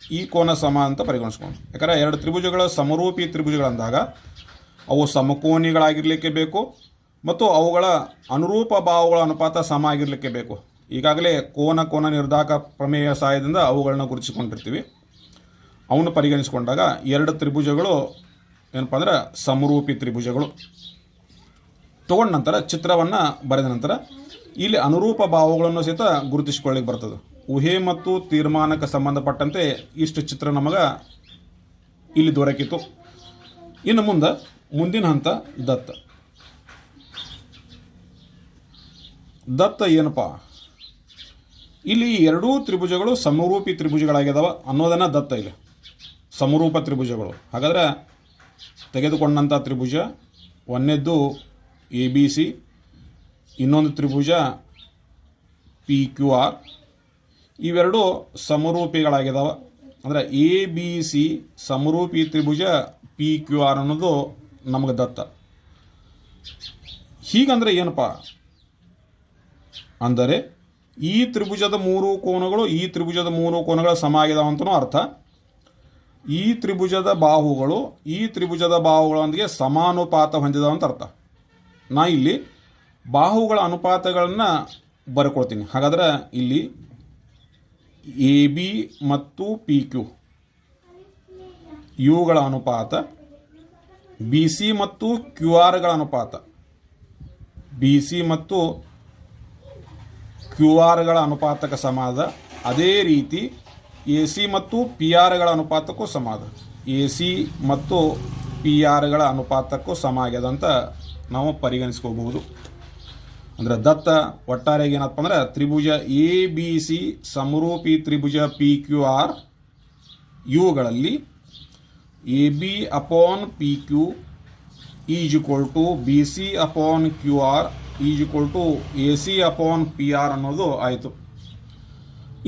ಈ ಕೋನ ಸಮ ಅಂತ ಪರಿಗಣಿಸ್ಕೊಳ್ಳೋಣ. ಯಾಕಂದರೆ ಎರಡು ತ್ರಿಭುಜಗಳ ಸಮರೂಪಿ ತ್ರಿಭುಜಗಳಂದಾಗ ಅವು ಸಮಕೋನಿಗಳಾಗಿರಲಿಕ್ಕೆ ಬೇಕು ಮತ್ತು ಅವುಗಳ ಅನುರೂಪ ಬಾಹುಗಳ ಅನುಪಾತ ಸಮ ಆಗಿರಲಿಕ್ಕೆ ಬೇಕು. ಈಗಾಗಲೇ ಕೋನ ನಿರ್ಧಾರಕ ಪ್ರಮೇಯ ಸಹಾಯದಿಂದ ಅವುಗಳನ್ನ ಗುರುತಿಸಿಕೊಂಡಿರ್ತೀವಿ. ಅವನ್ನು ಪರಿಗಣಿಸಿಕೊಂಡಾಗ ಎರಡು ತ್ರಿಭುಜಗಳು ಏನಪ್ಪ ಅಂದ್ರೆ ಸಮರೂಪಿ ತ್ರಿಭುಜಗಳು. ತಗೊಂಡ ನಂತರ ಚಿತ್ರವನ್ನು ಬರೆದ ನಂತರ ಇಲ್ಲಿ ಅನುರೂಪ ಬಾಹುಗಳನ್ನು ಸಹಿತ ಗುರುತಿಸಿಕೊಳ್ಳಿಕ್ಕೆ ಬರ್ತದೆ. ಊಹೆ ಮತ್ತು ತೀರ್ಮಾನಕ್ಕೆ ಸಂಬಂಧಪಟ್ಟಂತೆ ಇಷ್ಟು ಚಿತ್ರ ನಮಗೆ ಇಲ್ಲಿ ದೊರಕಿತು. ಇನ್ನು ಮುಂದಿನ ಹಂತ ದತ್ತ. ದತ್ತ ಏನಪ್ಪ? ಇಲ್ಲಿ ಎರಡೂ ತ್ರಿಭುಜಗಳು ಸಮರೂಪಿ ತ್ರಿಭುಜಗಳಾಗಿದ್ದಾವೆ ಅನ್ನೋದನ್ನು ದತ್ತ. ಇಲ್ಲಿ ಸಮರೂಪ ತ್ರಿಭುಜಗಳು. ಹಾಗಾದರೆ ತೆಗೆದುಕೊಂಡಂಥ ತ್ರಿಭುಜ ಒಂದನೇದ್ದು ABC, ಇನ್ನೊಂದು ತ್ರಿಭುಜ PQR. ಇವೆರಡು ಸಮರೂಪಿಗಳಾಗಿದ್ದಾವೆ. ಅಂದರೆ ABC ಸಮರೂಪಿ ತ್ರಿಭುಜ PQR ಅನ್ನೋದು ನಮಗೆ ದತ್ತ. ಹೀಗಂದರೆ ಏನಪ್ಪ ಅಂದರೆ ಈ ತ್ರಿಭುಜದ ಮೂರು ಕೋನಗಳು ಈ ತ್ರಿಭುಜದ ಮೂರು ಕೋನಗಳ ಸಮ ಆಗಿದಾವೆ ಅಂತಲೂ ಅರ್ಥ. ಈ ತ್ರಿಭುಜದ ಬಾಹುಗಳು ಈ ತ್ರಿಭುಜದ ಬಾಹುಗಳೊಂದಿಗೆ ಸಮಾನುಪಾತ ಹೊಂದಿದಾವೆ ಅಂತ ಅರ್ಥ. ನಾ ಇಲ್ಲಿ ಬಾಹುಗಳ ಅನುಪಾತಗಳನ್ನು ಬರ್ಕೊಳ್ತೀನಿ. ಹಾಗಾದರೆ ಇಲ್ಲಿ AB ಮತ್ತು PQ ಇವುಗಳ ಅನುಪಾತ, BC ಮತ್ತು QR ಅನುಪಾತ, BC ಮತ್ತು QR ಅನುಪಾತಕ್ಕೆ ಸಮಾದ. ಅದೇ ರೀತಿ AC ಮತ್ತು PR ಅನುಪಾತಕ್ಕೂ ಸಮಾದ. AC ಮತ್ತು PR ಅನುಪಾತಕ್ಕೂ ಸಮ ಆಗ್ಯದ ಅಂತ ನಾವು ಪರಿಗಣಿಸ್ಕೋಬಹುದು. ಅಂದರೆ ದತ್ತ ಒಟ್ಟಾರೆಯಾಗಿ ಏನಪ್ಪ ಅಂದ್ರೆ ತ್ರಿಭುಜ ABC ಸಮರೂಪಿ ತ್ರಿಭುಜ PQR ಇವುಗಳಲ್ಲಿ AB upon PQ is equal to BC upon QR is equal to AC upon PR ಅನ್ನೋದು ಆಯಿತು.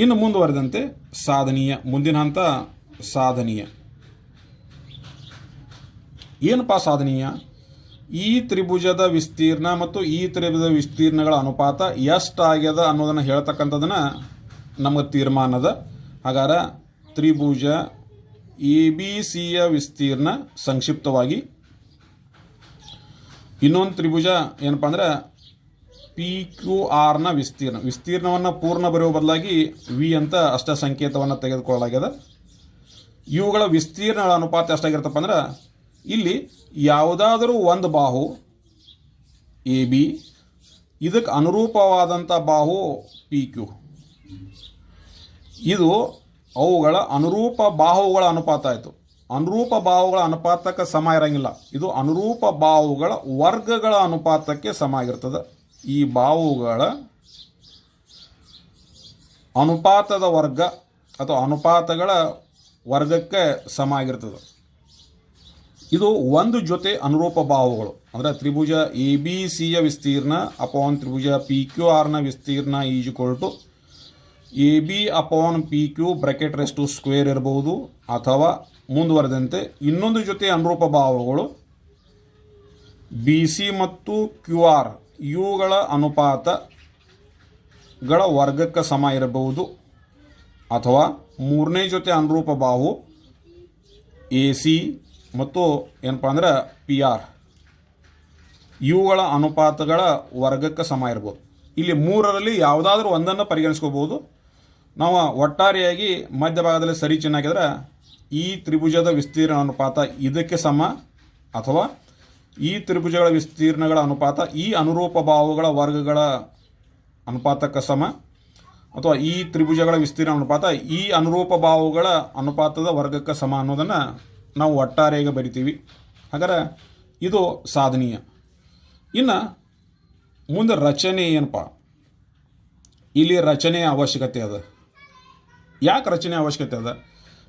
ಇನ್ನು ಮುಂದುವರೆದಂತೆ ಸಾಧನೀಯ. ಮುಂದಿನ ಹಂತ ಸಾಧನೀಯ. ಏನಪ್ಪ ಸಾಧನೀಯ? ಈ ತ್ರಿಭುಜದ ವಿಸ್ತೀರ್ಣ ಮತ್ತು ಈ ತ್ರಿಭುಜದ ವಿಸ್ತೀರ್ಣಗಳ ಅನುಪಾತ ಎಷ್ಟಾಗ್ಯದ ಅನ್ನೋದನ್ನು ಹೇಳ್ತಕ್ಕಂಥದ್ದನ್ನು ನಮಗೆ ತೀರ್ಮಾನದ. ಹಾಗಾದ್ರೆ ತ್ರಿಭುಜ ABCಯ ವಿಸ್ತೀರ್ಣ ಸಂಕ್ಷಿಪ್ತವಾಗಿ, ಇನ್ನೊಂದು ತ್ರಿಭುಜ ಏನಪ್ಪ ಅಂದ್ರೆ PQRನ ವಿಸ್ತೀರ್ಣವನ್ನು ಪೂರ್ಣ ಬರೆಯುವ ಬದಲಾಗಿ V ಅಂತ ಅಷ್ಟ ಸಂಕೇತವನ್ನು ತೆಗೆದುಕೊಳ್ಳಲಾಗ್ಯದ. ಇವುಗಳ ವಿಸ್ತೀರ್ಣಗಳ ಅನುಪಾತ ಎಷ್ಟಾಗಿರ್ತಪ್ಪ ಅಂದ್ರೆ ಇಲ್ಲಿ ಯಾವುದಾದರೂ ಒಂದು ಬಾಹು AB, ಇದಕ್ಕೆ ಅನುರೂಪವಾದಂಥ ಬಾಹು PQ. ಇದು ಅವುಗಳ ಅನುರೂಪ ಬಾಹುಗಳ ಅನುಪಾತ ಆಯಿತು. ಅನುರೂಪ ಬಾಹುಗಳ ಅನುಪಾತಕ್ಕೆ ಸಮ ಇರಂಗಿಲ್ಲ. ಇದು ಅನುರೂಪ ಬಾಹುಗಳ ವರ್ಗಗಳ ಅನುಪಾತಕ್ಕೆ ಸಮ ಆಗಿರ್ತದೆ. ಈ ಬಾಹುಗಳ ಅನುಪಾತದ ವರ್ಗ ಅಥವಾ ಅನುಪಾತಗಳ ವರ್ಗಕ್ಕೆ ಸಮ ಆಗಿರ್ತದೆ. ಇದು ಒಂದು ಜೊತೆ ಅನುರೂಪ ಬಾಹುಗಳು. ಅಂದರೆ ತ್ರಿಭುಜ ABCಯ ವಿಸ್ತೀರ್ಣ ಅಪಾನ್ ತ್ರಿಭುಜ PQRನ ವಿಸ್ತೀರ್ಣ is equal to AB upon PQ bracket raised to square ಇರಬಹುದು, ಅಥವಾ ಮುಂದುವರೆದಂತೆ ಇನ್ನೊಂದು ಜೊತೆ ಅನುರೂಪ ಭಾವಗಳು ಬಿ ಸಿ ಮತ್ತು ಕ್ಯೂ ಆರ್ ಇವುಗಳ ಅನುಪಾತಗಳ ವರ್ಗಕ್ಕೆ ಸಮ ಇರಬಹುದು, ಅಥವಾ ಮೂರನೇ ಜೊತೆ ಅನುರೂಪ ಬಾಹು ಎ ಸಿ ಮತ್ತು ಏನಪ್ಪ ಅಂದ್ರೆ ಪಿ ಆರ್ ಇವುಗಳ ಅನುಪಾತಗಳ ವರ್ಗಕ್ಕೆ ಸಮ ಇರ್ಬೋದು. ಇಲ್ಲಿ ಮೂರರಲ್ಲಿ ಯಾವುದಾದ್ರೂ ಒಂದನ್ನು ಪರಿಗಣಿಸ್ಕೋಬಹುದು. ನಾವು ಒಟ್ಟಾರೆಯಾಗಿ ಮಧ್ಯಭಾಗದಲ್ಲಿ ಸರಿ ಚಿಹ್ನೆ ಹಾಕಿದ್ರೆ ಈ ತ್ರಿಭುಜದ ವಿಸ್ತೀರ್ಣ ಅನುಪಾತ ಇದಕ್ಕೆ ಸಮ, ಅಥವಾ ಈ ತ್ರಿಭುಜಗಳ ವಿಸ್ತೀರ್ಣಗಳ ಅನುಪಾತ ಈ ಅನುರೂಪ ಬಾಹುಗಳ ವರ್ಗಗಳ ಅನುಪಾತಕ್ಕೆ ಸಮ, ಅಥವಾ ಈ ತ್ರಿಭುಜಗಳ ವಿಸ್ತೀರ್ಣ ಅನುಪಾತ ಈ ಅನುರೂಪ ಬಾಹುಗಳ ಅನುಪಾತದ ವರ್ಗಕ್ಕೆ ಸಮ ಅನ್ನೋದನ್ನು ನಾವು ಒಟ್ಟಾರೆಯಾಗಿ ಬರಿತೀವಿ. ಹಾಗಾದ್ರೆ ಇದು ಸಾಧನೀಯ. ಇನ್ನು ಮುಂದೆ ರಚನೆ ಏನಪ್ಪ, ಇಲ್ಲಿ ರಚನೆಯ ಅವಶ್ಯಕತೆ ಅದ. ಯಾಕೆ ರಚನೆ ಅವಶ್ಯಕತೆ ಅದ?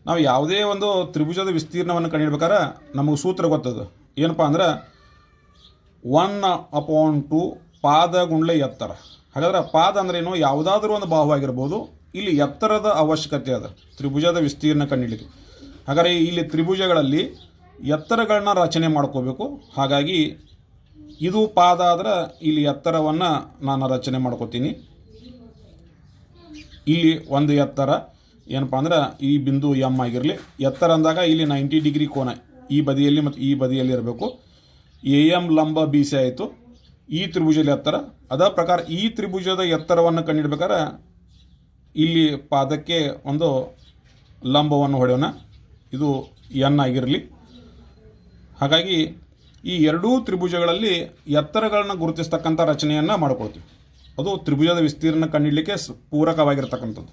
ನಾವು ಯಾವುದೇ ಒಂದು ತ್ರಿಭುಜದ ವಿಸ್ತೀರ್ಣವನ್ನು ಕಂಡುಹಿಡ್ಬೇಕಾದ್ರೆ ನಮಗೆ ಸೂತ್ರ ಗೊತ್ತದ. ಏನಪ್ಪ ಅಂದ್ರೆ 1/2 ಪಾದ ಗುಂಡ್ಲೆ ಎತ್ತರ. ಹಾಗಾದ್ರೆ ಪಾದ ಅಂದ್ರೇನು? ಯಾವುದಾದ್ರೂ ಒಂದು ಬಾಹು ಆಗಿರ್ಬೋದು. ಇಲ್ಲಿ ಎತ್ತರದ ಅವಶ್ಯಕತೆ ಅದ ತ್ರಿಭುಜದ ವಿಸ್ತೀರ್ಣ ಕಂಡುಹಿಡಿಲಿಕ್ಕೆ. ಹಾಗಾದರೆ ಇಲ್ಲಿ ತ್ರಿಭುಜಗಳಲ್ಲಿ ಎತ್ತರಗಳನ್ನ ರಚನೆ ಮಾಡ್ಕೋಬೇಕು. ಹಾಗಾಗಿ ಇದು ಪಾದ ಆದ್ರೆ ಇಲ್ಲಿ ಎತ್ತರವನ್ನು ನಾನು ರಚನೆ ಮಾಡ್ಕೋತೀನಿ. ಇಲ್ಲಿ ಒಂದು ಎತ್ತರ ಏನಪ್ಪ ಅಂದ್ರೆ ಈ ಬಿಂದು ಎಮ್ ಆಗಿರಲಿ. ಎತ್ತರ ಅಂದಾಗ ಇಲ್ಲಿ 90 ಡಿಗ್ರಿ ಕೋನ ಈ ಬದಿಯಲ್ಲಿ ಮತ್ತು ಈ ಬದಿಯಲ್ಲಿ ಇರಬೇಕು. ಎ ಎಮ್ ಲಂಬ ಬಿ ಸಿ ಆಯಿತು. ಈ ತ್ರಿಭುಜದ ಎತ್ತರ. ಅದ ಪ್ರಕಾರ ಈ ತ್ರಿಭುಜದ ಎತ್ತರವನ್ನು ಕಂಡುಹಿಡ್ಬೇಕಾದ್ರೆ ಇಲ್ಲಿ ಪಾದಕ್ಕೆ ಒಂದು ಲಂಬವನ್ನು ಹೊಡೆಯೋಣ. ಇದು ಎನ್ ಆಗಿರಲಿ. ಹಾಗಾಗಿ ಈ ಎರಡೂ ತ್ರಿಭುಜಗಳಲ್ಲಿ ಎತ್ತರಗಳನ್ನು ಗುರುತಿಸ್ತಕ್ಕಂಥ ರಚನೆಯನ್ನು ಮಾಡ್ಕೊಳ್ತೀವಿ. ಅದು ತ್ರಿಭುಜದ ವಿಸ್ತೀರ್ಣ ಕಂಡುಹಿಡಲಿಕ್ಕೆ ಪೂರಕವಾಗಿರ್ತಕ್ಕಂಥದ್ದು.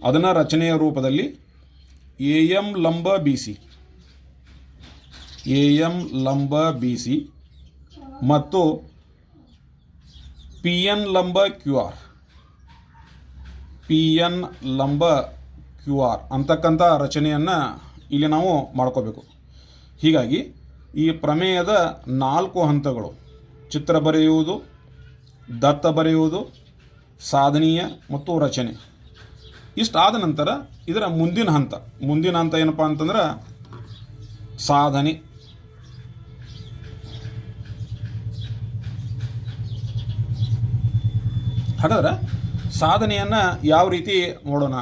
ಅದನ್ನು ರಚನೆಯ ರೂಪದಲ್ಲಿ ಎ ಎಮ್ ಲಂಬ ಬಿ ಸಿ, ಎ ಎಮ್ ಲಂಬ ಬಿ ಸಿ ಮತ್ತು ಪಿ ಎನ್ ಲಂಬ ಕ್ಯೂ ಆರ್, ಪಿ ಎನ್ ಲಂಬ ಕ್ಯೂ ಆರ್ ಅಂತಕ್ಕಂಥ ರಚನೆಯನ್ನು ಇಲ್ಲಿ ನಾವು ಮಾಡ್ಕೋಬೇಕು. ಹೀಗಾಗಿ ಈ ಪ್ರಮೇಯದ 4 ಹಂತಗಳು: ಚಿತ್ರ ಬರೆಯುವುದು, ದತ್ತ ಬರೆಯುವುದು, ಸಾಧನೀಯ ಮತ್ತು ರಚನೆ. ಇಷ್ಟಾದ ನಂತರ ಇದರ ಮುಂದಿನ ಹಂತ ಏನಪ್ಪ ಅಂತಂದ್ರೆ ಸಾಧನೆ. ಹಾಗಾದ್ರೆ ಸಾಧನೆಯನ್ನು ಯಾವ ರೀತಿ ನೋಡೋಣ?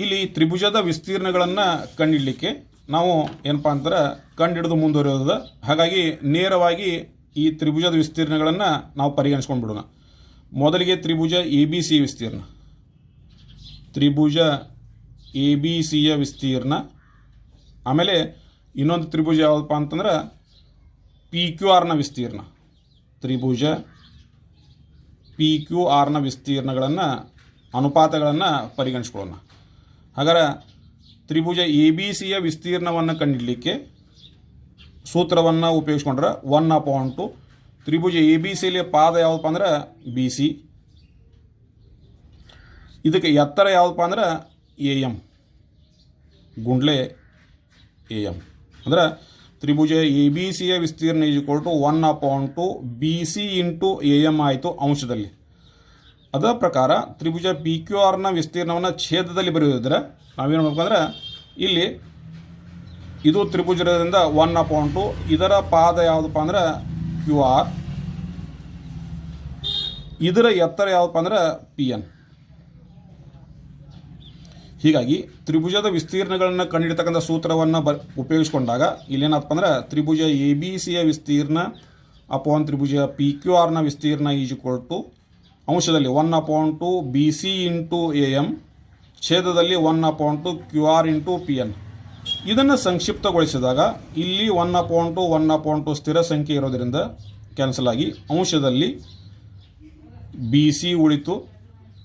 ಇಲ್ಲಿ ತ್ರಿಭುಜದ ವಿಸ್ತೀರ್ಣಗಳನ್ನು ಕಂಡುಹಿಡಲಿಕ್ಕೆ ನಾವು ಏನಪ್ಪ ಅಂತಾರೆ ಕಂಡುಹಿಡಿದು ಮುಂದುವರಿಯೋದು. ಹಾಗಾಗಿ ನೇರವಾಗಿ ಈ ತ್ರಿಭುಜದ ವಿಸ್ತೀರ್ಣಗಳನ್ನು ನಾವು ಪರಿಗಣಿಸ್ಕೊಂಡು ಬಿಡೋಣ. ಮೊದಲಿಗೆ ತ್ರಿಭುಜ ಎ ಬಿ ಸಿ ವಿಸ್ತೀರ್ಣ, ತ್ರಿಭುಜ ಎ ಬಿ ಸಿಯ ವಿಸ್ತೀರ್ಣ. ಆಮೇಲೆ ಇನ್ನೊಂದು ತ್ರಿಭುಜ ಯಾವುದಪ್ಪ ಅಂತಂದ್ರೆ ಪಿ ಕ್ಯೂ ಆರ್ನ ವಿಸ್ತೀರ್ಣ. ತ್ರಿಭುಜ ಪಿ ಕ್ಯೂ ಆರ್ನ ವಿಸ್ತೀರ್ಣಗಳನ್ನು ಅನುಪಾತಗಳನ್ನು ಪರಿಗಣಿಸ್ಕೊಳ್ಳೋಣ. ಹಾಗಾದ್ರೆ ತ್ರಿಭುಜ ಎ ಬಿ ಸಿಯ ವಿಸ್ತೀರ್ಣವನ್ನು ಕಂಡುಹಿಡಲಿಕ್ಕೆ ಸೂತ್ರವನ್ನು ಉಪಯೋಗಿಸ್ಕೊಂಡ್ರೆ 1/2. ತ್ರಿಭುಜ ಎ ಬಿ ಸಿಯಲ್ಲಿ ಪಾದ ಯಾವುದಪ್ಪ ಅಂದ್ರೆ ಬಿ ಸಿ. ಇದಕ್ಕೆ ಎತ್ತರ ಯಾವುದಪ್ಪ ಅಂದ್ರೆ ಎ ಎಮ್ ಗುಂಡ್ಲೆ ಎ ಎಮ್. ಅಂದ್ರೆ ತ್ರಿಭುಜ ಎ ಬಿ ಸಿಯ ವಿಸ್ತೀರ್ಣ = 1/2 B C into A M ಆಯಿತು ಅಂಶದಲ್ಲಿ. ಅದರ ಪ್ರಕಾರ ತ್ರಿಭುಜ ಪಿ ಕ್ಯೂ ಆರ್ನ ವಿಸ್ತೀರ್ಣವನ್ನು ಛೇದದಲ್ಲಿ ಬರೆಯೋದಿದ್ರೆ ನಾವೇನು ಮಾಡ್ಬೇಕಂದ್ರೆ ಇಲ್ಲಿ ಇದು ತ್ರಿಭುಜದಿಂದ 1/2, ಇದರ ಪಾದ ಯಾವುದಪ್ಪ ಅಂದ್ರೆ ಕ್ಯೂ ಆರ್, ಇದರ ಎತ್ತರ ಯಾವುದಪ್ಪ ಅಂದ್ರೆ ಪಿ ಎನ್. ಹೀಗಾಗಿ ತ್ರಿಭುಜದ ವಿಸ್ತೀರ್ಣಗಳನ್ನು ಕಂಡುಹಿಡಿತಕ್ಕಂಥ ಸೂತ್ರವನ್ನು ಉಪಯೋಗಿಸಿಕೊಂಡಾಗ ಇಲ್ಲೇನಪ್ಪ ಅಂದ್ರೆ ತ್ರಿಭುಜ ಎ ಬಿ ಸಿಯ ವಿಸ್ತೀರ್ಣ ಅಪಾನ್ ತ್ರಿಭುಜ ಪಿ ಕ್ಯೂ ಆರ್ನ ವಿಸ್ತೀರ್ಣ = ಅಂಶದಲ್ಲಿ 1/2 B C into A M, ಛೇದದಲ್ಲಿ 1/2 Q R into P N. ಇದನ್ನು ಸಂಕ್ಷಿಪ್ತಗೊಳಿಸಿದಾಗ ಇಲ್ಲಿ 1/2 ಸ್ಥಿರ ಸಂಖ್ಯೆ ಇರೋದರಿಂದ ಕ್ಯಾನ್ಸಲ್ ಆಗಿ ಅಂಶದಲ್ಲಿ ಬಿ ಸಿ ಉಳಿತು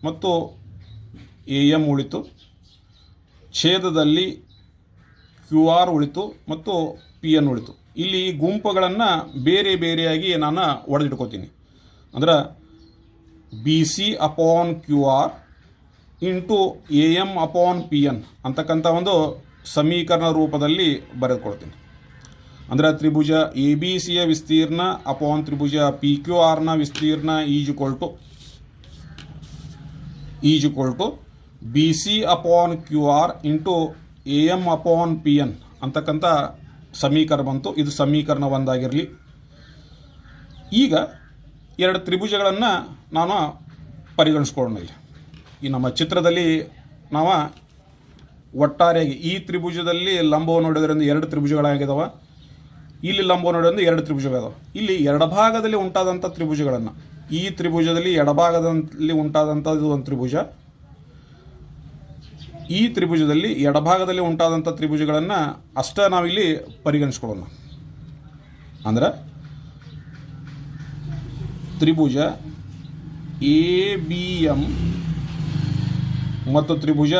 ಮತ್ತು ಎ ಎಮ್ ಉಳಿತು, ಛೇದದಲ್ಲಿ ಕ್ಯೂ ಆರ್ ಉಳಿತು ಮತ್ತು ಪಿ ಎನ್ ಉಳಿತು. ಇಲ್ಲಿ ಗುಂಪುಗಳನ್ನು ಬೇರೆ ಬೇರೆಯಾಗಿ ನಾನು ಒಡೆದಿಟ್ಕೋತೀನಿ. ಅಂದ್ರೆ B C upon Q R into A M upon P N ಅಂತಕ್ಕಂಥ ಒಂದು ಸಮೀಕರಣ ರೂಪದಲ್ಲಿ ಬರೆದುಕೊಳ್ತೀನಿ. ಅಂದರೆ ತ್ರಿಭುಜ ಎ ಬಿ ಸಿಯ ವಿಸ್ತೀರ್ಣ ಅಪಾನ್ ತ್ರಿಭುಜ ಪಿ ಕ್ಯೂ ಆರ್ನ ವಿಸ್ತೀರ್ಣ equal to B C upon Q R into A M upon P N ಅಂತಕ್ಕಂಥ ಸಮೀಕರಣ ಬಂತು. ಇದು ಸಮೀಕರಣ ಒಂದಾಗಿರಲಿ. ಈಗ ಎರಡು ತ್ರಿಭುಜಗಳನ್ನು ನಾನು ಪರಿಗಣಿಸ್ಕೊಳ್ಳೋಣ. ಇಲ್ಲಿ ಈ ನಮ್ಮ ಚಿತ್ರದಲ್ಲಿ ನಾವು ಒಟ್ಟಾರೆಯಾಗಿ ಈ ತ್ರಿಭುಜದಲ್ಲಿ ಲಂಬವನ್ನು ನೋಡೋದ್ರಿಂದ ಎರಡು ತ್ರಿಭುಜಗಳಾಗಿದ್ದಾವೆ, ಇಲ್ಲಿ ಲಂಬವನ್ನು ನೋಡೋದ್ರಿಂದ ಎರಡು ತ್ರಿಭುಜಗಳಿದಾವೆ. ಇಲ್ಲಿ ಎಡಭಾಗದಲ್ಲಿ ಉಂಟಾದಂಥ ತ್ರಿಭುಜಗಳನ್ನು, ಈ ತ್ರಿಭುಜದಲ್ಲಿ ಎಡಭಾಗದಲ್ಲಿ ಉಂಟಾದಂಥ ಇದು ಒಂದು ತ್ರಿಭುಜ, ಈ ತ್ರಿಭುಜದಲ್ಲಿ ಎಡಭಾಗದಲ್ಲಿ ಉಂಟಾದಂಥ ತ್ರಿಭುಜಗಳನ್ನು ಅಷ್ಟೇ ನಾವಿಲ್ಲಿ ಪರಿಗಣಿಸ್ಕೊಳ್ಳೋಣ. ಅಂದ್ರೆ ತ್ರಿಭುಜ ಎ ಬಿ ಎಂ ಮತ್ತು ತ್ರಿಭುಜ